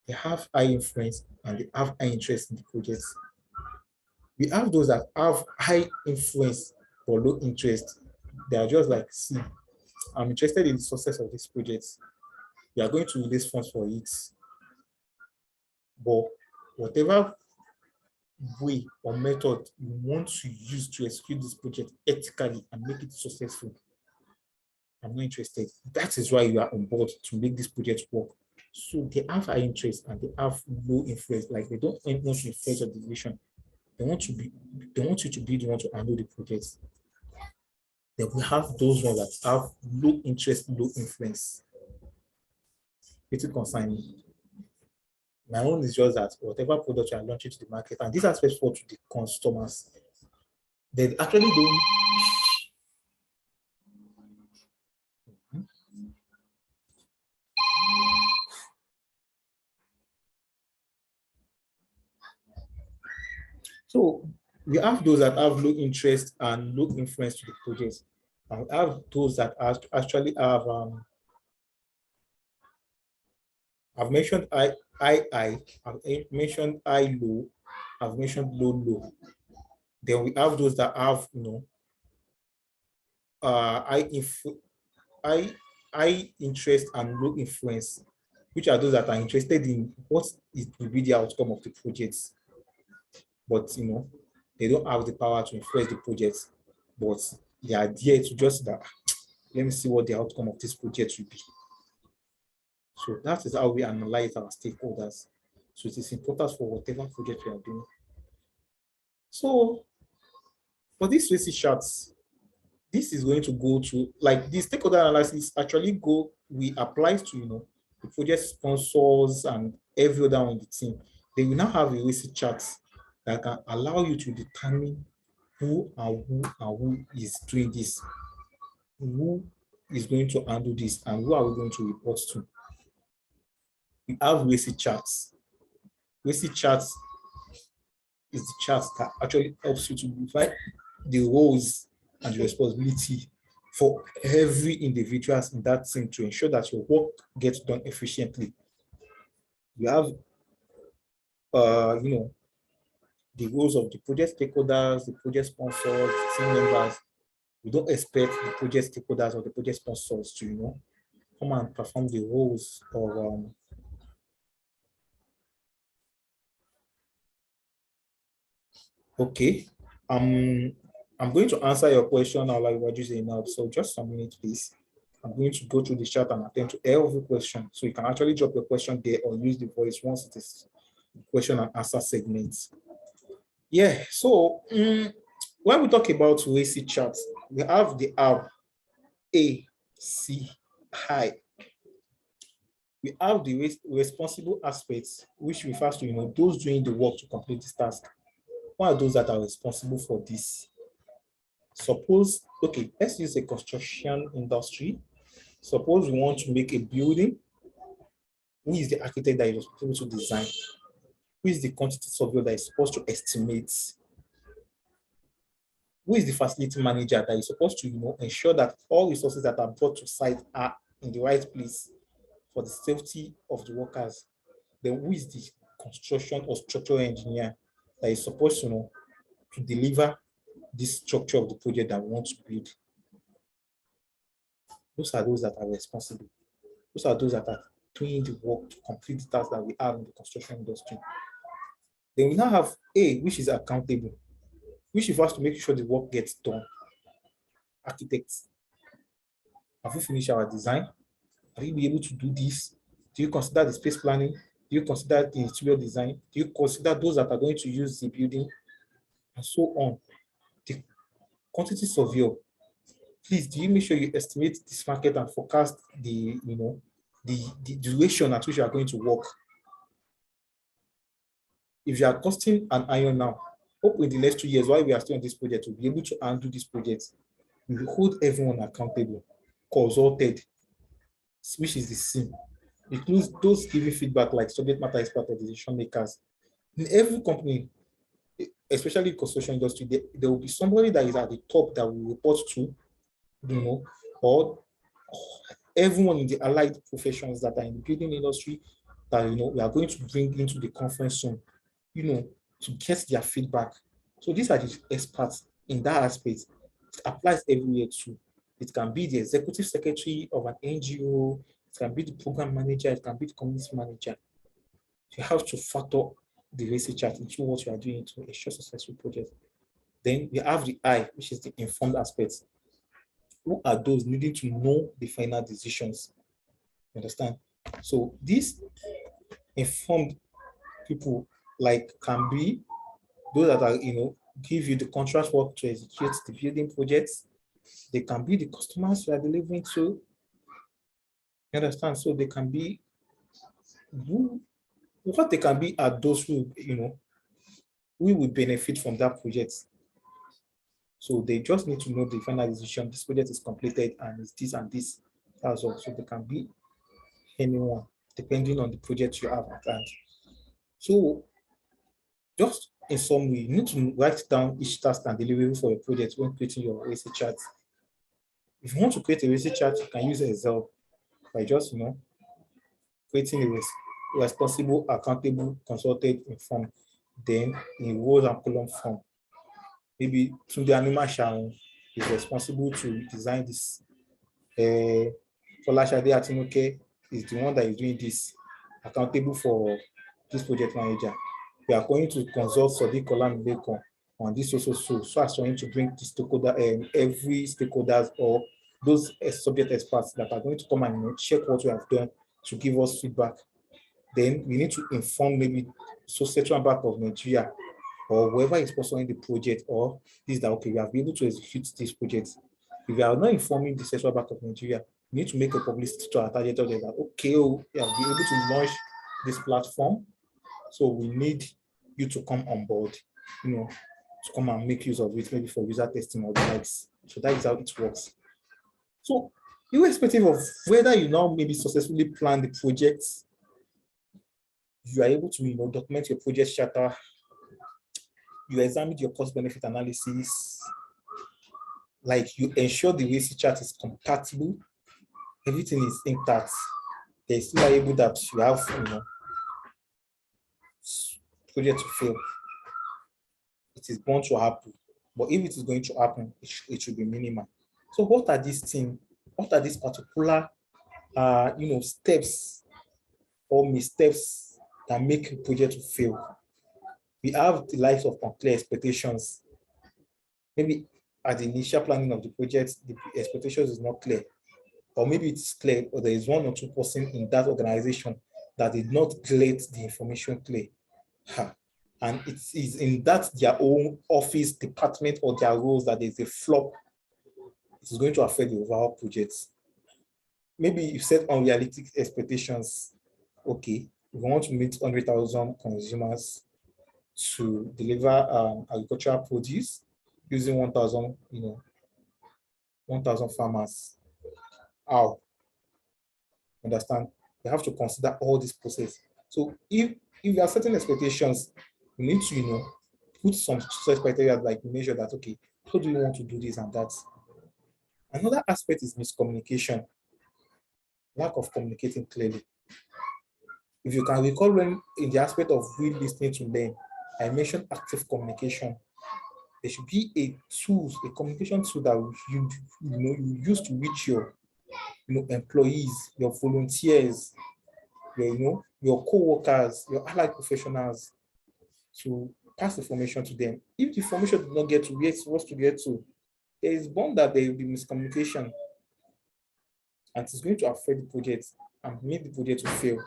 They have high influence and they have high interest in the projects. We have those that have high influence but low interest. They are just like, see, I'm interested in the success of this project. We are going to release funds for it. But whatever way or method you want to use to execute this project ethically and make it successful, I'm not interested. That is why you are on board, to make this project work. So they have high interest and they have low influence. Like, they don't want to influence your decision. They want you to be the one to handle the project. Then we have those ones that have low interest, low influence. It's concern me. My own is just that whatever product you are launching to the market, and this aspect for to the customers, they actually don't. So we have those that have low interest and low influence to the project, and we have those that actually have. I've mentioned I've mentioned high low, I've mentioned low. Then we have those that have high interest and low influence, which are those that are interested in what will be the outcome of the projects, but they don't have the power to influence the projects, but they are there to just that, let me see what the outcome of this project will be. So that is how we analyze our stakeholders. So it is important for whatever project we are doing. So for these basic charts, this is going to go to, like, the stakeholder analysis actually we apply to the project sponsors and every other on the team. They will now have a basic chart that can allow you to determine who is doing this, who is going to handle this, and who are we going to report to. We have WASI charts. WASI charts is the chart that actually helps you to divide the roles and the responsibility for every individual in that team to ensure that your work gets done efficiently. You have, the roles of the project stakeholders, the project sponsors, team members. We don't expect the project stakeholders or the project sponsors to, come and perform the roles of okay. I'm going to answer your question now, like what you say now. So just a minute, please. I'm going to go through the chat and attend to every question. So you can actually drop your question there or use the voice once it is question and answer segments. Yeah, so when we talk about WASI charts, we have the R, A, C, I. We have the responsible aspects, which refers to those doing the work to complete this task. What are those that are responsible for this? Suppose, okay, let's use a construction industry. Suppose we want to make a building. Who is the architect that is responsible to design? Who is the quantity surveyor that is supposed to estimate? Who is the facility manager that is supposed to ensure that all resources that are brought to site are in the right place for the safety of the workers? Then who is the construction or structural engineer that is supposed to deliver this structure of the project that we want to build? Those are those that are responsible. Those are those that are doing the work to complete the tasks that we have in the construction industry. Then we now have A, which is accountable, which refers to make sure the work gets done. Architects, have we finished our design? Have you been able to do this? Do you consider the space planning? Do you consider the interior design? Do you consider those that are going to use the building? And so on. The quantity surveyor, please, do you make sure you estimate this market and forecast the duration at which you are going to work? If you are costing an iron now, hope in the next 2 years while we are still on this project, we'll be able to handle this project. We will hold everyone accountable, consulted, which is the same. Includes those giving feedback like subject matter expert or decision makers. In every company, especially construction industry, there will be somebody that is at the top that will report to, or everyone in the allied professions that are in the building industry that we are going to bring into the conference soon, to get their feedback. So these are the experts in that aspect. It applies everywhere too. It can be the executive secretary of an NGO, it can be the program manager, it can be the community manager. You have to factor the WASI chart into what you are doing to ensure successful project. Then we have the I, which is the informed aspects. Who are those needing to know the final decisions? You understand? So these informed people can be those that are, give you the contract work to execute the building projects. They can be the customers you are delivering to. You understand? So they can be what they can be are those who, we will benefit from that project. So they just need to know the final decision. This project is completed and it's this and this. That's all. So they can be anyone, depending on the project you have at hand. So just in summary, you need to write down each task and deliverable for a project when creating your WASI chart. If you want to create a WASI chart, you can use Excel by just, creating a responsible, accountable, consulted, informed, then in rows and column form. Maybe Tunde Anima Sharon is responsible to design this. Folashade Atinuke is the one that is doing this, accountable for this project manager. We are going to consult Sodiq Olamilekan on this so as for him to bring the stakeholder, every stakeholders or those subject experts that are going to come and check what we have done to give us feedback. Then we need to inform maybe Central Bank of Nigeria or whoever is sponsoring the project, or this that okay, we have been able to execute this project. If we are not informing the Central Bank of Nigeria, we need to make a publicity to our target audience that okay, we have been able to launch this platform. So we need you to come on board. to come and make use of it, maybe for user testing or the likes. So that is how it works. So irrespective of whether you now maybe successfully plan the project, you are able to document your project charter, you examine your cost benefit analysis, like you ensure the WAC chart is compatible, everything is intact. There's still able that you have project to fail. It is bound to happen, but if it is going to happen, it should be minimal. So what are these things? What are these particular steps or missteps that make a project to fail? We have the likes of unclear expectations. Maybe at the initial planning of the project, the expectations is not clear, or maybe it's clear, or there is one or two person in that organization that did not get the information clear. And it is in that their own office, department, or their roles that there's a flop. It is going to affect the overall project. Maybe you set unrealistic expectations. Okay, we want to meet 100,000 consumers to deliver agricultural produce using 1,000, 1,000 farmers. How? Understand? You have to consider all this process. So if you have certain expectations, you need to, put some success criteria, like measure that, okay, how do you want to do this and that? Another aspect is miscommunication, lack of communicating clearly. If you can recall, when in the aspect of we listening to learn, I mentioned active communication. There should be a communication tool that you use to reach your employees, your volunteers, your co-workers, your allied professionals, to pass information to them. If the information did not get to where it's supposed to get to, there is bound that there will be miscommunication, and it's going to affect the project and make the project to fail.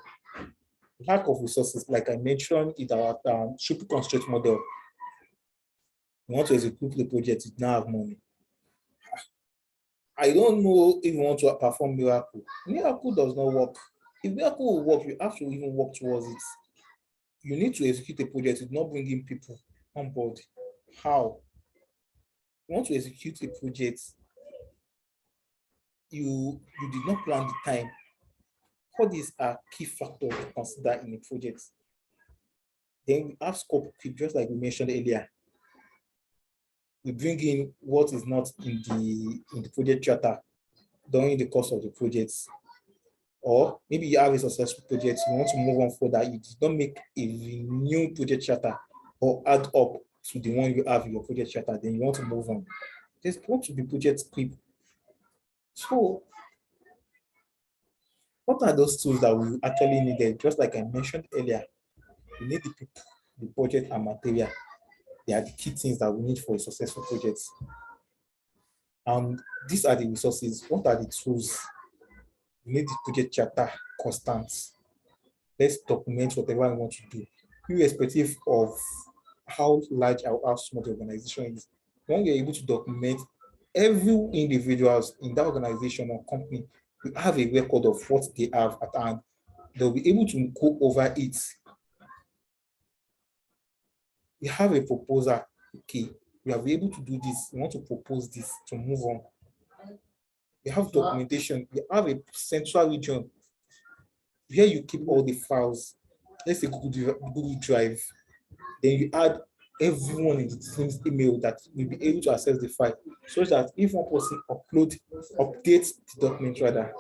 Lack of resources, like I mentioned in our triple constraint model. You want to execute the project, you don't have money. I don't know if you want to perform miracle. Miracle does not work. If miracle will work, you have to even work towards it. You need to execute a project, it's not bringing people on board. How? You want to execute a project, you did not plan the time. All these are key factors to consider in a project. Then we have scope creep, just like we mentioned earlier. We bring in what is not in the project charter during the course of the projects. Or maybe you have a successful project, you want to move on further, you did not make a new project charter or add up to the one you have in your project charter, then you want to move on. There's going to be project creep. So what are those tools that we actually needed? Just like I mentioned earlier, we need the people, the budget, and material. They are the key things that we need for a successful project. And these are the resources. What are the tools? We need the project charter constant. Let's document whatever I want to do, irrespective of how large or how small the organization is. When you're able to document every individuals in that organization or company, we have a record of what they have at hand. They'll be able to go over it. We have a proposal. Okay, we are able to do this. We want to propose this to move on. We have documentation. We have a central region where you keep all the files. Let's say Google Drive. Then you add everyone in the team's email that will be able to access the file, so that if one person updates the document rather,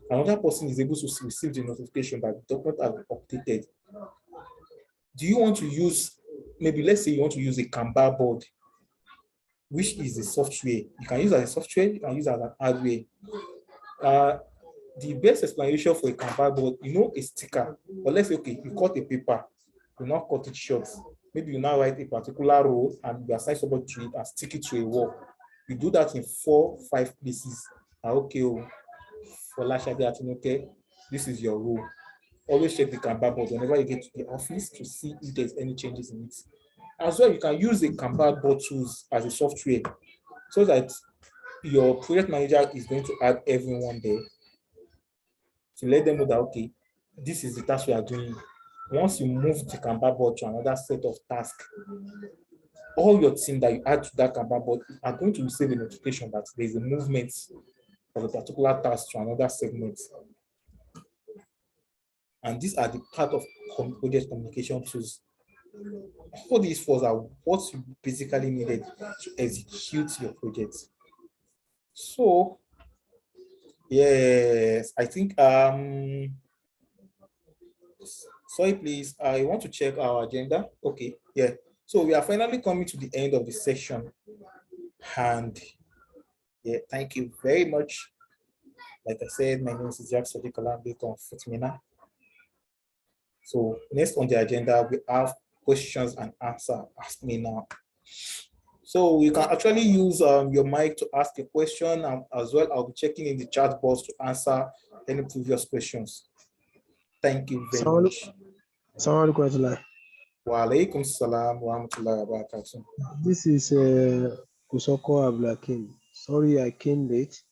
another person is able to receive the notification that the document has been updated. Do you want to use, maybe let's say you want to use a Kanban board, which is a software. You can use as a software, you can use as an hardware. The best explanation for a Kanban board, a sticker. But let's say, okay, you cut a paper, you now cut it short. Maybe you now write a particular row and you assign somebody to it and stick it to a wall. You do that in 4-5 places. Okay, for okay, this is your row. Always check the Kanban board whenever you get to the office to see if there's any changes in it. As well, you can use the Kanban board tools as a software, so that your project manager is going to add everyone there to let them know that, okay, this is the task we are doing. Once you move the Kanban board to another set of tasks, all your team that you add to that Kanban board are going to receive a notification that there's a movement of a particular task to another segment. And these are the part of project communication tools. All these four are what you basically needed to execute your project. So, yes, I think, sorry, please, I want to check our agenda. Okay, yeah. So we are finally coming to the end of the session. And yeah, thank you very much. Like I said, my name is Isiaq Sodiq Olamilekan. So next on the agenda, we have questions and answer. Ask me now. So you can actually use your mic to ask a question, and as well, I'll be checking in the chat box to answer any previous questions. Thank you very much. Wa alaikum salam wa rahmatullahi wa barakatuh. This is Kusoko Ablakin. Sorry, I came late.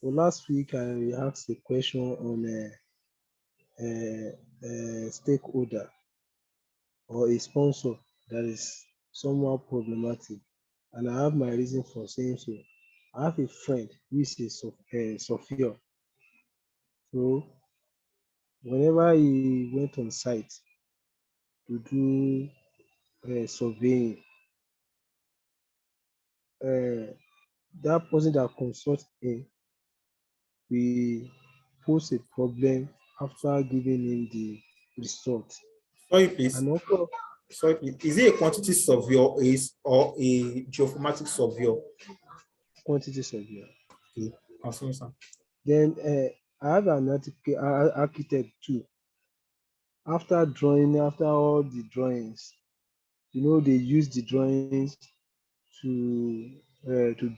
Well, last week I asked a question on a stakeholder or a sponsor that is somewhat problematic, and I have my reason for saying so. I have a friend who is a Sophia. So whenever he went on site to do surveying, that person that consults him will pose a problem after giving him the result. Sorry, please. And also, sorry, please. Is it a quantity surveyor or a geoformatic surveyor? Quantity surveyor. Okay, continue, sir. Then I have an architect too. After all the drawings, they use the drawings to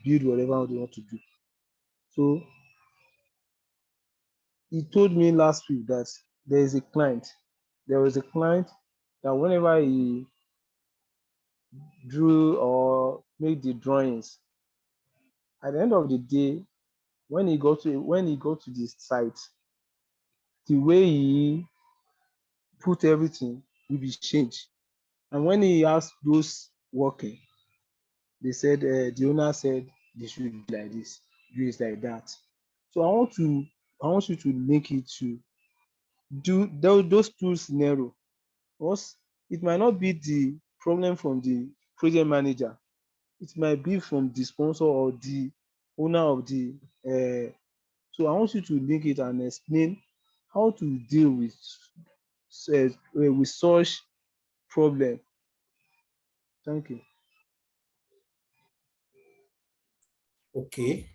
build whatever they want to do. So he told me last week that there was a client that whenever he drew or made the drawings, at the end of the day, when he got to the site, the way he put everything will be changed. And when he asked those working, they said the owner said they should do like this, do it like that. So I want you to make it to do those two scenarios. Because it might not be the problem from the project manager, it might be from the sponsor or the owner of the so I want you to link it and explain how to deal with such problem. Thank you. Okay.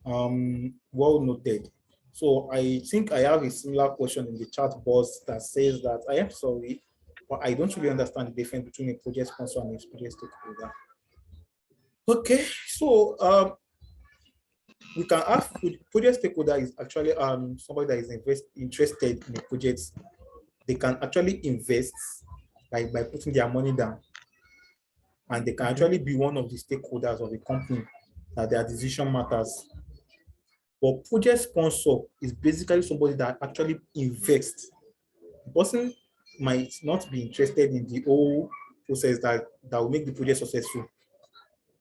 Well noted. So I think I have a similar question in the chat box that says that I am sorry, but I don't really understand the difference between a project sponsor and a project stakeholder. Okay, so we can ask project stakeholder is actually somebody that is interested in a project. They can actually invest by putting their money down, and they can actually be one of the stakeholders of a company that their decision matters. But project sponsor is basically somebody that actually invests. The person might not be interested in the whole process that will make the project successful,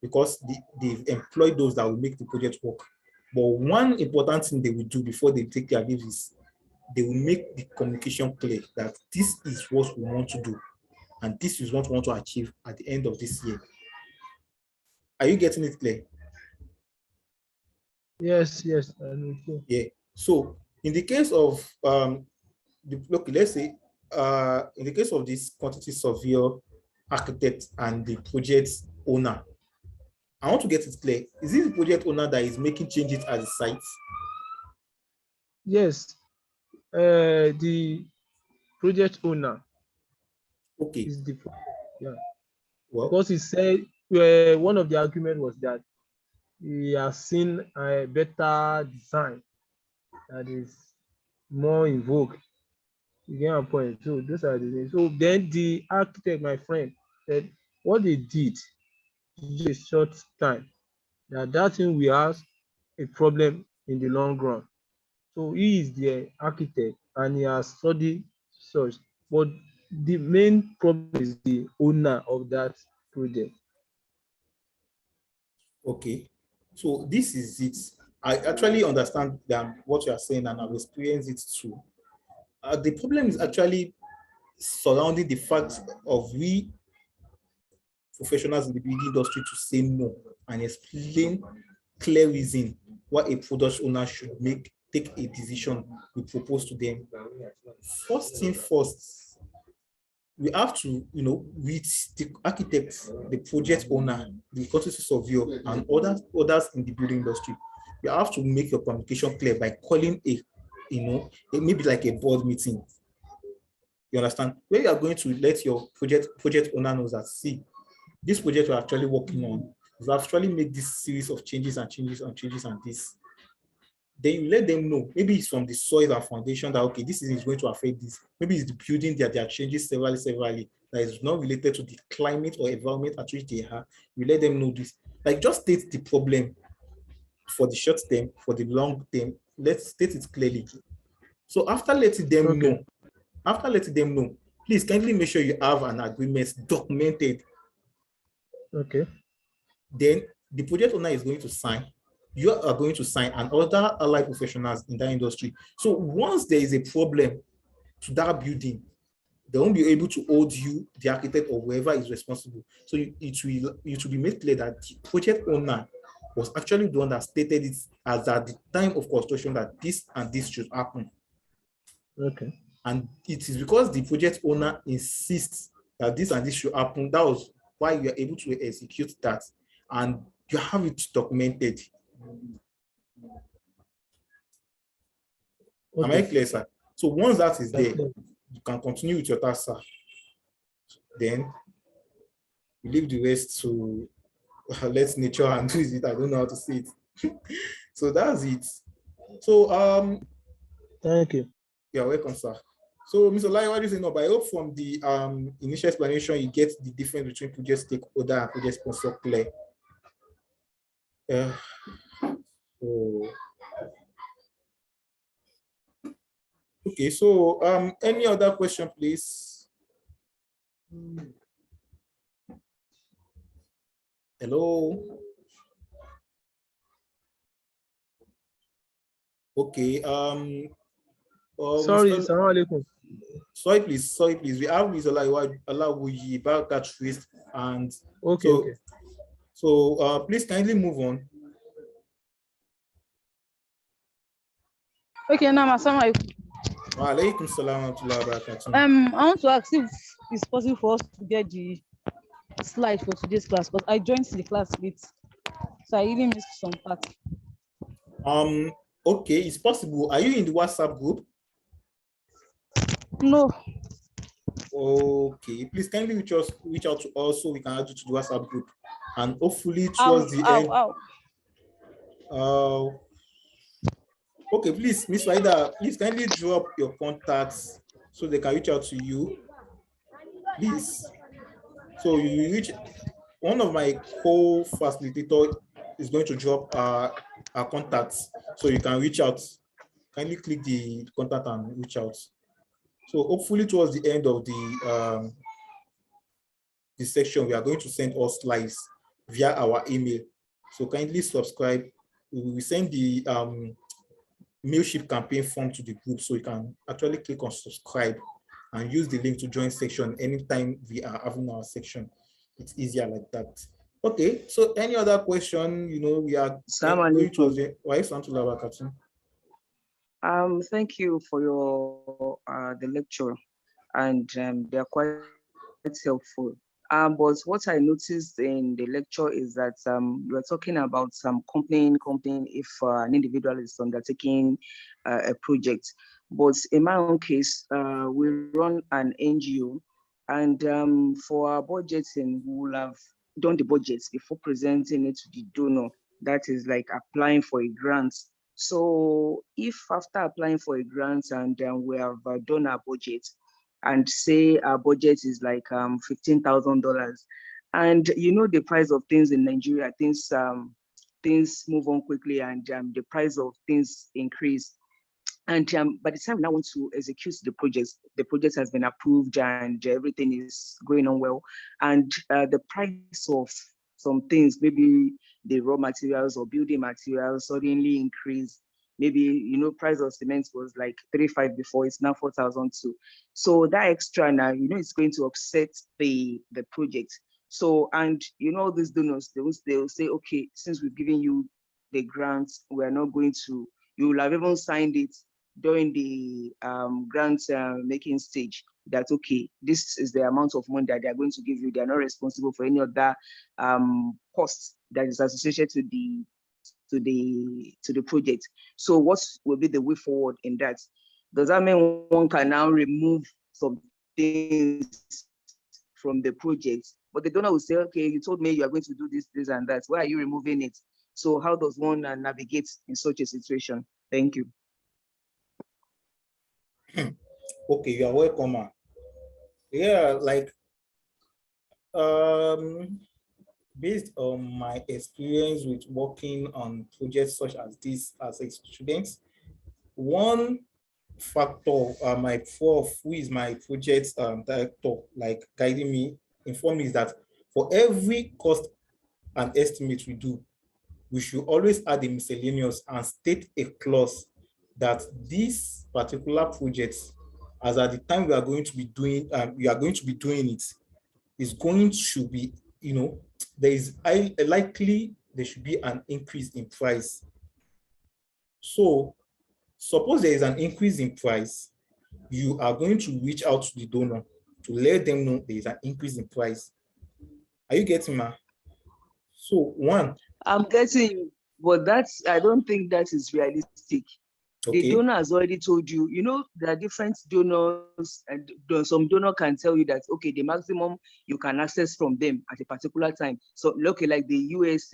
because they've employed those that will make the project work. But one important thing they will do before they take their leave is they will make the communication clear that this is what we want to do, and this is what we want to achieve at the end of this year. Are you getting it clear? Yes. Yeah. So in the case of let's say in the case of this quantity surveyor, architect, and the project owner, I want to get it clear. Is it the project owner that is making changes at the site? Yes. The project owner. Okay. Is the well, because he said one of the arguments was that he has seen a better design that is more in vogue. You get my point. So those are the things. So then the architect, my friend, said what they did in a short time, that thing will have a problem in the long run. So he is the architect and he has studied such, but the main problem is the owner of that project. Okay, so this is it. I actually understand what you are saying, and I've experienced it too. The problem is actually surrounding the fact of we professionals in the building industry to say no and explain clear reason why a product owner should take a decision we propose to them. First thing first, we have to, with the architect, the project owner, the quantity surveyor, and others in the building industry, you have to make your communication clear by calling maybe like a board meeting. You understand? Where you are going to let your project owner know that, see, this project we're actually working on, we've actually made this series of changes and this. Then you let them know, maybe it's from the soil and foundation that, okay, this is going to affect this. Maybe it's the building that they are changing severally, that is not related to the climate or environment at which they are. You let them know this. Like, just state the problem for the short term, for the long term. Let's state it clearly. So after letting them know, please kindly make sure you have an agreement documented. Okay. Then the project owner is going to sign. You are going to sign, and other allied professionals in that industry. So once there is a problem to that building, they won't be able to hold you, the architect or whoever is responsible. So it will be made clear that the project owner was actually the one that stated it as at the time of construction that this and this should happen. Okay. And it is because the project owner insists that this and this should happen, that was why you are able to execute that, and you have it documented. Okay. Am I clear, sir? So once that is there, you can continue with your task, sir. Then you leave the rest to let nature handle it. I don't know how to say it. So that's it. So thank you. You're welcome, sir. So, Mr. Lai, what do you say? No, but I hope from the initial explanation, you get the difference between project stakeholder and project sponsor clear. Okay, so any other question, please? Hello. Okay. Sorry, Assalamualaikum. Sorry, please. We have Mr. Olamilekan about that twist, and okay. So please kindly move on. Okay, now Assalamualaikum. Wa alaikum salam wa rahmatullahi wa barakatuh. I want to ask if it's possible for us to get the slide for today's class, because I joined the class late, so I even missed some parts. Okay, it's possible. Are you in the WhatsApp group? No. Okay, please kindly reach out to us so we can add you to the WhatsApp group, and hopefully towards the end. Okay, please, Miss Waida, please kindly drop your contacts so they can reach out to you, please. So you reach one of my co-facilitator is going to drop our contacts so you can reach out. Kindly click the contact and reach out. So hopefully towards the end of the section, we are going to send all slides via our email. So kindly subscribe. We will send the Mailship campaign form to the group, so you can actually click on subscribe and use the link to join section anytime we are having our section. It's easier like that. Okay, so any other question? We are going to the thank you for your the lecture, and they are quite helpful. But what I noticed in the lecture is that we're talking about some company if an individual is undertaking a project. But in my own case, we run an NGO, and for our budgeting, we will have done the budgets before presenting it to the donor. That is like applying for a grant. So if after applying for a grant and we have done our budget, and say our budget is like $15,000, and the price of things in Nigeria, things move on quickly, and the price of things increase. And by the time we now want to execute the project has been approved and everything is going on well. And the price of some things, maybe the raw materials or building materials suddenly increase. Maybe, you know, price of cement was like 3,500 before, it's now 4,200. So that extra now, you know, it's going to upset the project. So, and you know, these donors, they'll say, okay, since we've given you the grants, we're not going to, you will have even signed it during the grant making stage that, okay, this is the amount of money that they're going to give you. They're not responsible for any other costs that is associated to the project. So what will be the way forward in that? Does that mean one can now remove some things from the project? But the donor will say, okay, you told me you are going to do this, this, and that. Why are you removing it? So how does one navigate in such a situation? Thank you. Okay, you are welcome, ma. Yeah, like based on my experience with working on projects such as this as a student, one factor, my prof, who is my project director, like guiding me, informed me is that for every cost and estimate we do, we should always add a miscellaneous and state a clause that this particular project, as at the time we are going to be doing it, is going to be, you know, there is likely there should be an increase in price. So suppose there is an increase in price, you are going to reach out to the donor to let them know there is an increase in price. Are you getting me? So one. I'm getting you, but I don't think that is realistic. Okay. The donor has already told you, you know, there are different donors, and some donor can tell you that, okay, the maximum you can access from them at a particular time. So, okay, like the US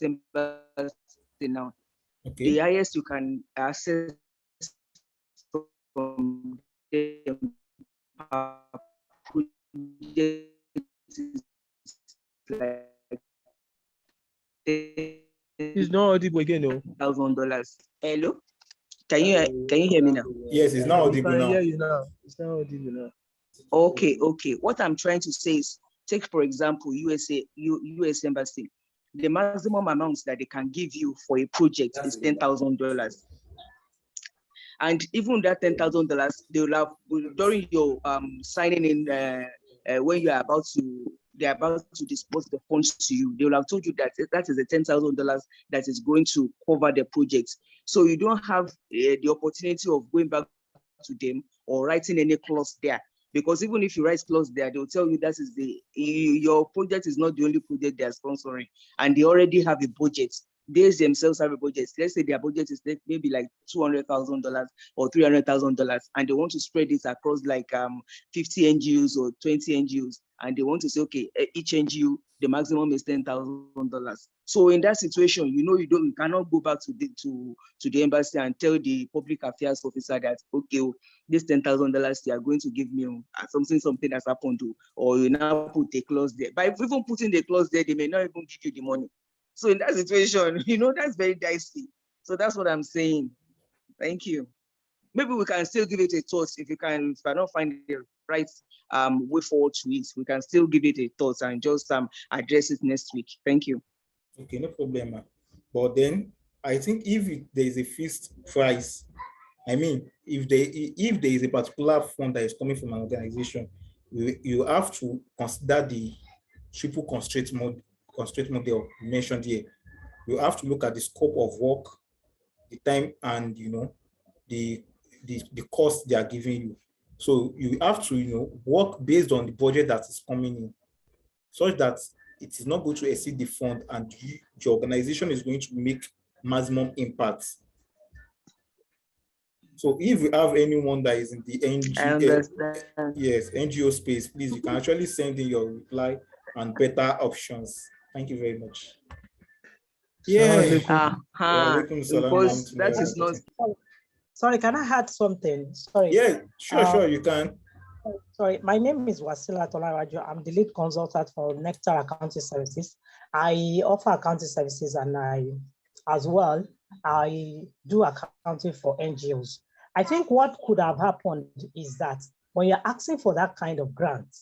embassy now, okay, the highest you can access from them It's not audible again, no. $1,000. Hello, can you hear me now? Yes, it's now audible now. Yeah, you know, it's not audible now. Okay. What I'm trying to say is, take for example, US embassy. The maximum amount that they can give you for a project is $10,000. And even that $10,000, they will have during your signing in when you are they're about to disburse the funds to you. They will have told you that that is the $10,000 that is going to cover the project. So you don't have the opportunity of going back to them or writing any clause there. Because even if you write clause there, they'll tell you that is your project is not the only project they are sponsoring, and they already have a budget. They themselves have a budget. Let's say their budget is maybe like $200,000 or $300,000, and they want to spread it across like 50 NGOs or 20 NGOs, and they want to say, okay, each NGO, the maximum is $10,000. So in that situation, you know, you cannot go back to the embassy and tell the public affairs officer that, okay, this $10,000 they are going to give me something has happened to, or you now put a clause there. By even putting the clause there, they may not even give you the money. So in that situation, you know, that's very dicey. So that's what I'm saying. Thank you. Maybe we can still give it a thought. If you cannot find the right way forward to it, we can still give it a thought and just address it next week. Thank you. Okay, no problem. But then I think if there is a fixed price, I mean, if there is a particular fund that is coming from an organization, you have to consider the triple constraint model mentioned here. You have to look at the scope of work, the time, and you know the cost they are giving you. So you have to work based on the budget that is coming in, such that it is not going to exceed the fund, and your organization is going to make maximum impact. So if you have anyone that is in the NGO space, please, you can actually send in your reply and better options. Thank you very much. Yeah. Because that is not. Sorry, can I add something? Sorry. Yeah, sure, you can. Sorry, my name is Wasila Tolaraju. I'm the lead consultant for Nectar Accounting Services. I offer accounting services, and I, as well, I do accounting for NGOs. I think what could have happened is that when you're asking for that kind of grant,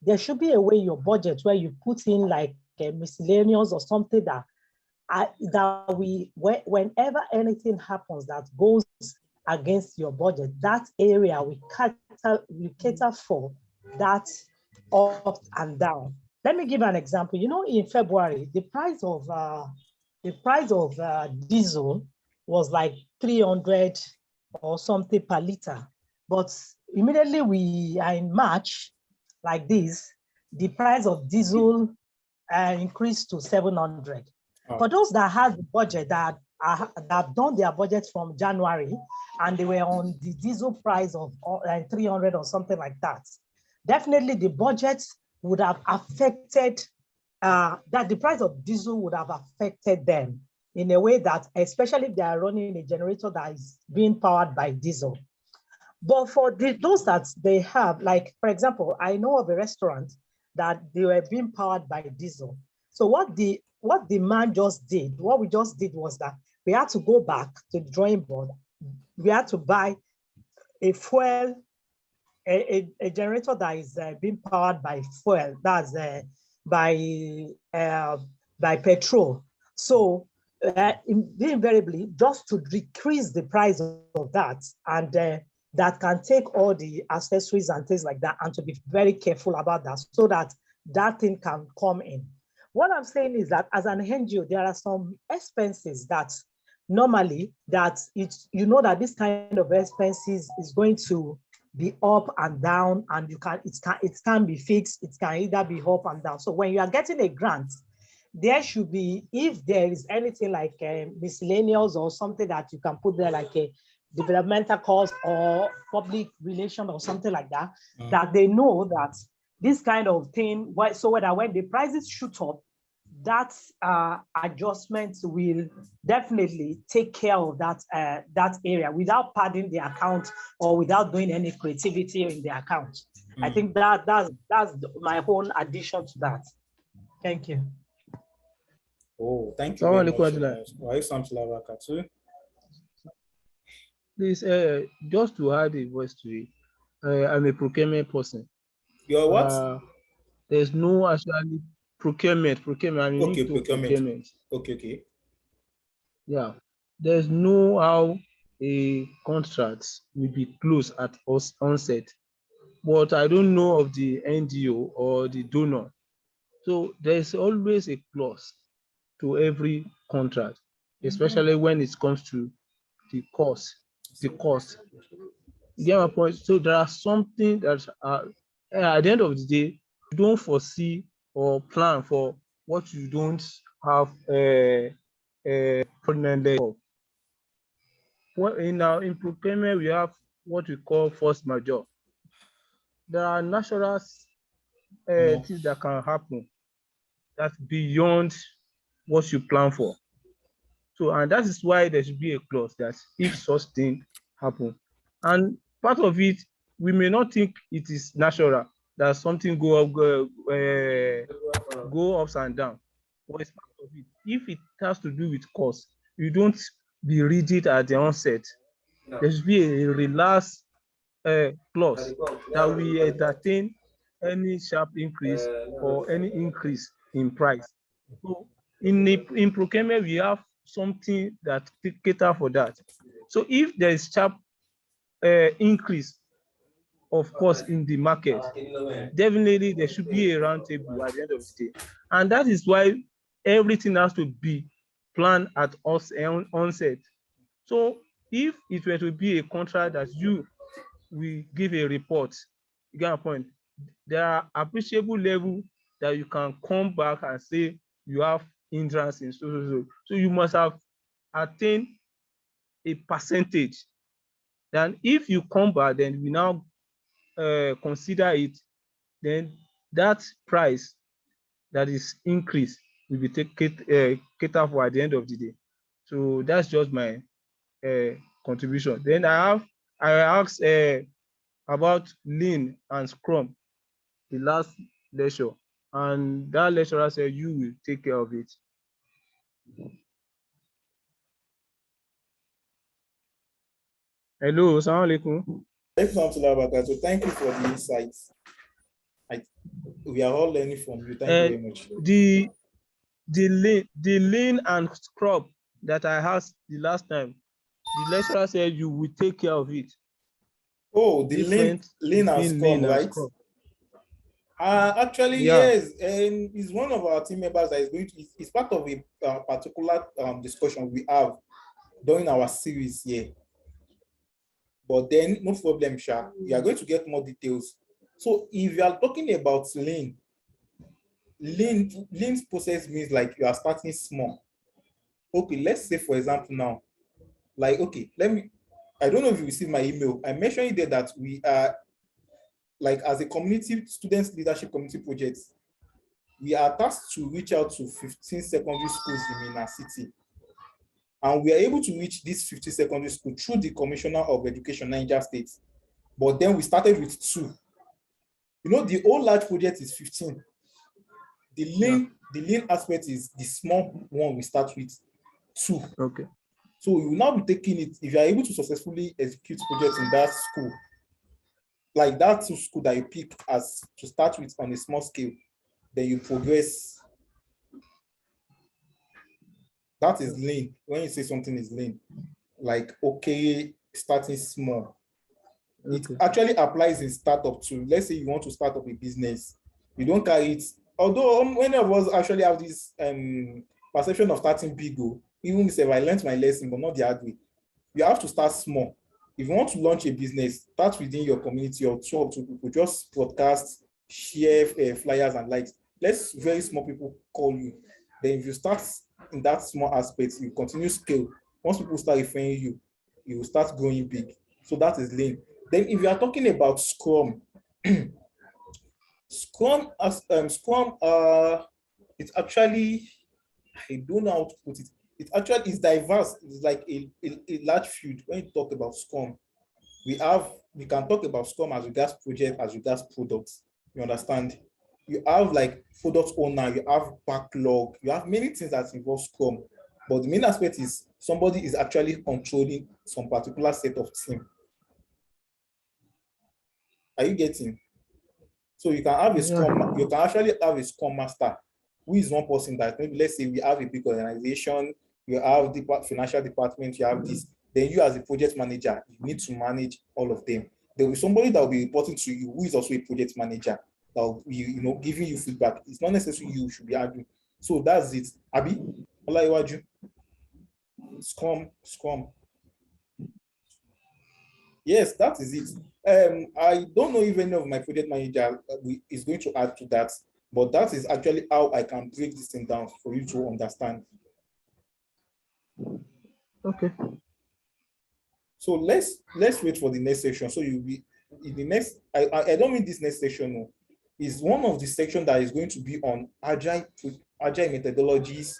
there should be a way in your budget where you put in like a miscellaneous or something that whenever anything happens that goes against your budget, that area we cater for that up and down. Let me give an example. You know, in February, the price of diesel was like 300 or something per liter. But immediately we are in March, like this, the price of diesel increased to 700. Oh. For those that have the budget that have done their budget from January and they were on the diesel price of 300 or something like that, definitely the budget would have affected, that the price of diesel would have affected them in a way that, especially if they are running a generator that is being powered by diesel. But for those that they have, like, for example, I know of a restaurant that they were being powered by diesel. So what the man just did, what we just did was that we had to go back to the drawing board. We had to buy a fuel, a generator that is being powered by fuel, that's by petrol. So invariably, just to decrease the price of that, and that can take all the accessories and things like that, and to be very careful about that so that that thing can come in. What I'm saying is that as an NGO, there are some expenses that normally that you know that this kind of expenses is going to be up and down, and it can be fixed. It can either be up and down. So when you are getting a grant, there should be, if there is anything like miscellaneous or something that you can put there, like a developmental cost or public relation or something like that, that they know that this kind of thing, so that when the prices shoot up, that adjustment will definitely take care of that area without padding the account or without doing any creativity in the account. I think that's my own addition to that. Thank you. Oh, thank you very much. Please, just to add a voice to it, I'm a procurement person. You're what? There's no actually procurement. I'm Okay, procurement. Okay. Yeah, there's no how a contract will be closed at onset, but I don't know of the NGO or the donor. So there's always a clause to every contract, especially when it comes to the cost. You get my point? So there are something that at the end of the day, you don't foresee or plan for what you don't have permanent of. In procurement, we have what we call force majeure. There are natural things that can happen that's beyond what you plan for. So, and that is why there should be a clause that if such thing happen, and part of it, we may not think it is natural that something go ups and down, but it's part of it. If it has to do with cost, you don't be rigid at the onset. There should be a relaxed clause that we entertain any sharp increase or any increase in price. So in procurement, we have something that cater for that. So if there is sharp increase of course in the market, definitely there should be a round table at the end of the day. And that is why everything has to be planned at onset. So if it were to be a contract that you will give a report, you get a point, there are appreciable level that you can come back and say you have hindrance in so. So you must have attained a percentage. Then if you come back, then we now consider it, then that price that is increased will be catered for at the end of the day. So that's just my contribution. Then I asked about Lean and Scrum the last lecture, and that lecturer said you will take care of it. Hello, assalamu alaikum. So thank you for the insights. We are all learning from you. Thank you very much. The lean and scrub that I asked the last time, the lecturer said you will take care of it. Oh, the lean and scrum, right? Actually, Yeah. yes, and he's one of our team members that is going to. It's part of a particular discussion we have during our series here. But then, no problem, Sha. We are going to get more details. So, if you are talking about lean's process means like you are starting small. Okay, let's say for example now, like okay, I don't know if you received my email. I mentioned there that we are like as a community students leadership community project, we are tasked to reach out to 15 secondary schools in our city. And we are able to reach these 50 secondary schools through the Commissioner of Education, Niger State. But then we started with 2. You know, the whole large project is 15. The lean aspect is the small one we start with 2. Okay. So you will now be taking it, if you are able to successfully execute projects in that school, like that school that you pick as to start with on a small scale, then you progress. That is lean. When you say something is lean, like okay, starting small. It actually applies in startup too. Let's say you want to start up a business, you don't carry it. Although many of us actually have this perception of starting big. Even if I learned my lesson, but not the hard way. You have to start small. If you want to launch a business, start within your community or 2 or 2 people. Just broadcast, share flyers and likes. Let very small people call you. Then if you start in that small aspect, you continue scale. Once people start referring you, you will start growing big. So that is lean. Then if you are talking about Scrum, Scrum, it's actually, I don't know how to put it. It actually is diverse. It's like a large field. When you talk about Scrum, we can talk about Scrum as regards project, as regards products. You understand? You have like product owner, you have backlog, you have many things that involve Scrum. But the main aspect is somebody is actually controlling some particular set of team. Are you getting? So you can have a Scrum, you can actually have a Scrum master, who is one person that maybe let's say we have a big organization, you have the financial department, you have this, then you as a project manager, you need to manage all of them. There will be somebody that will be reporting to you who is also a project manager that will be, giving you feedback. It's not necessarily you should be arguing. So that's it. Abi, Olaiwaju, Scrum. Yes, that is it. I don't know if any of my project manager is going to add to that, but that is actually how I can break this thing down for you to understand. Okay. So let's wait for the next section. So you'll be in the next. I don't mean this next section. No, is one of the section that is going to be on agile methodologies,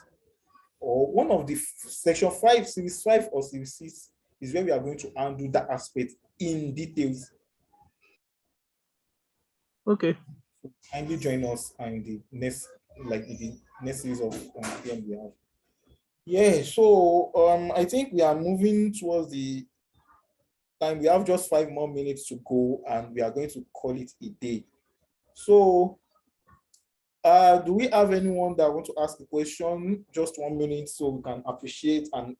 or one of the section 5, series 5 or series 6 is where we are going to handle that aspect in details. Okay. Kindly join us in the next, series of PM we have. Yeah, so I think we are moving towards the time. We have just 5 more minutes to go, and we are going to call it a day. So, do we have anyone that want to ask a question? Just 1 minute, so we can appreciate and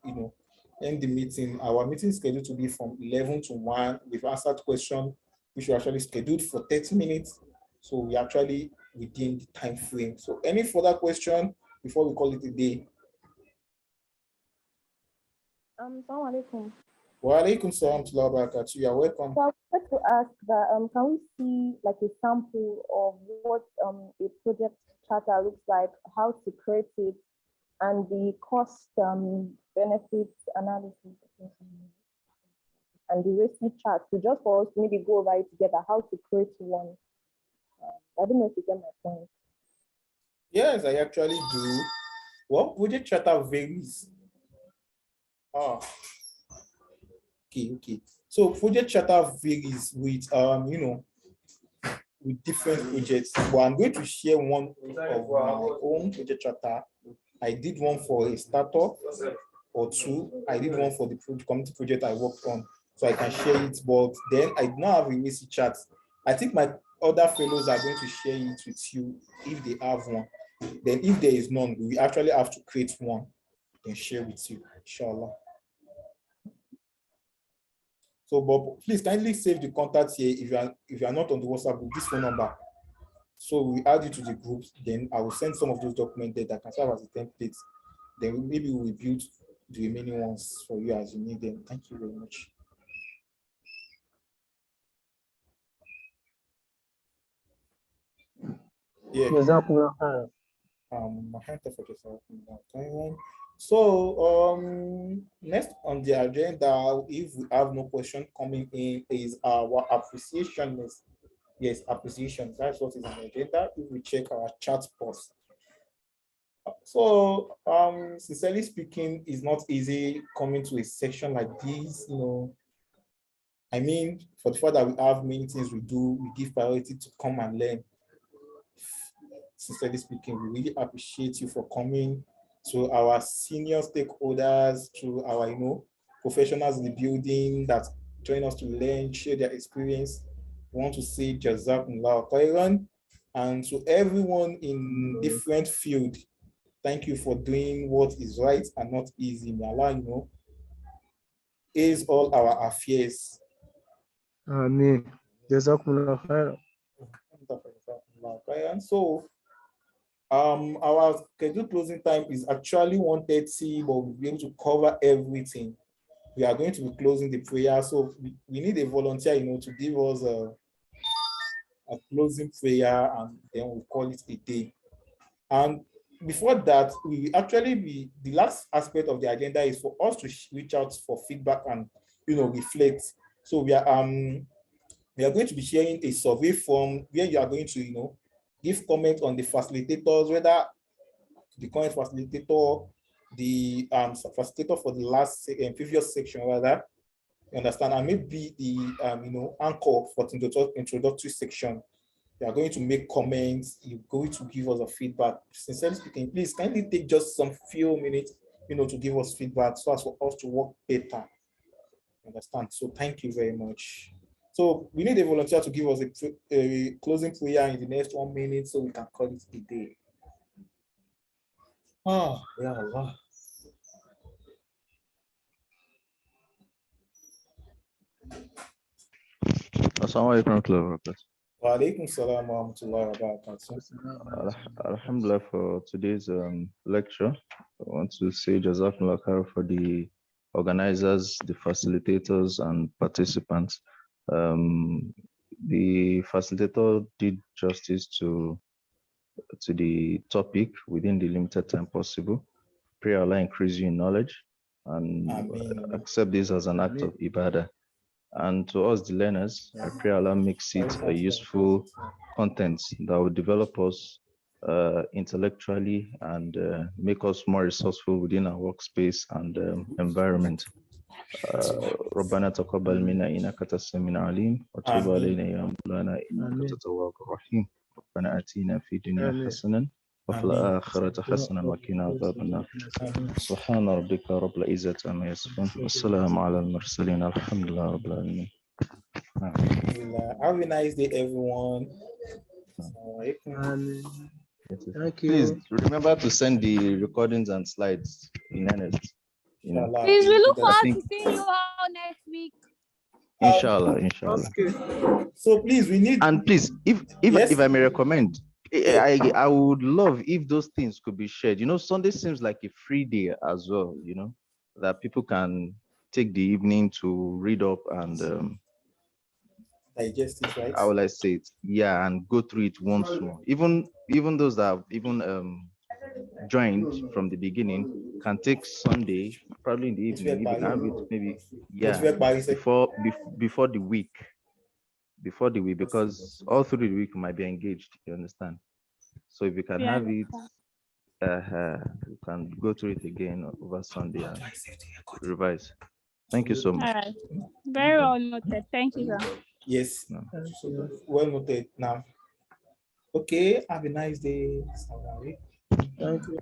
end the meeting. Our meeting is scheduled to be from 11 to 1. We've answered question which we actually scheduled for 30 minutes. So we actually within the time frame. So any further question before we call it a day? Assalamu alaikum. Wa alaikum salam to Allah barakatuh. You are welcome. So I wanted to ask that can we see like a sample of what a project charter looks like, how to create it, and the cost benefits analysis and the racing chart. So just for us to maybe go over it together, how to create one. I don't know if you get my point. Yes, I actually do. Well, project charter varies. Okay. So project charter varies with with different projects. But I'm going to share one of my own project charter. I did one for a startup or 2. I did one for the community project I worked on. so I can share it. But then I do not have a Missy chat. I think my other fellows are going to share it with you if they have one. Then if there is none, we actually have to create one and share with you, inshallah. So, but please kindly save the contact here if you are not on the WhatsApp group, this phone number. So we add you to the groups, then I will send some of those documents that can serve as a template. Then maybe we will build the remaining ones for you as you need them. Thank you very much. Yeah. So next on the agenda, if we have no question coming in, is our appreciation list. Yes, appreciation. That's what is on the agenda. If we check our chat post. So sincerely speaking, it's not easy coming to a section like this, you know. I mean, for the fact that we have many things we do, we give priority to come and learn. Sincerely speaking, we really appreciate you for coming, to our senior stakeholders, to our, you know, professionals in the building that join us to learn, share their experience. We want to say Jazakumullah khairan, and to everyone in different field, thank you for doing what is right and not easy. May Allah, you know, is all our affairs. Amen. Jazakumullah khairan. So our scheduled closing time is actually 1:30, but we'll be able to cover everything. We are going to be closing the prayer, so we need a volunteer, you know, to give us a closing prayer, and then we'll call it a day. And before that, we actually be the last aspect of the agenda is for us to reach out for feedback and, you know, reflect. So we are going to be sharing a survey form where you are going to, you know, give comment on the facilitators, whether the current facilitator, the facilitator for the last previous section, rather, you understand, and maybe the you know, anchor for the introductory section. You are going to make comments, you're going to give us a feedback. Sincerely speaking, please kindly take just some few minutes, you know, to give us feedback so as for us to work better. Understand? So thank you very much. So we need a volunteer to give us a closing prayer in the next 1 minute so we can call it a day. Oh, yeah, Allah. Assalamu alaikum warahmatullahi wabarakatuh. Wa alaikum salam wa rahmatullahi wa barakatuh. Alhamdulillah for today's lecture. I want to say Jazakumullah khair for the organizers, the facilitators, and participants. The facilitator did justice to the topic within the limited time possible. Pray Allah increase you in knowledge and accept this as an act of ibadah. And to us, the learners, I pray Allah makes it a useful content that will develop us intellectually and make us more resourceful within our workspace and environment. ربنا تقبل منا إنك أنت السميع العليم وتب علينا يا مولانا إنك أنت التواب الرحيم ربنا آتنا في الدنيا حسنة وفي الآخرة حسنة وقنا عذاب النار سبحان ربك رب العزة عما يصفون والسلام على المرسلين الحمد لله رب العالمين. Have a nice day, everyone. Thank you. Please remember to send the recordings and slides in earnest. You know. Please, we look forward to seeing you all next week. Inshallah, inshallah. Okay. So please, we need. And please, if I may recommend, I would love if those things could be shared. You know, Sunday seems like a free day as well. You know, that people can take the evening to read up and digest it, right? How will I say it? Yeah, and go through it once more. Even those that have even joined from the beginning can take Sunday, probably in the evening, if you can have it maybe, before the week. Before the week, because all through the week you might be engaged, you understand? So if you can have it, you can go through it again over Sunday and revise. Thank you so much. All right. Very well noted. Thank you, sir. Yes. So, well noted now. Okay, have a nice day. Thank you.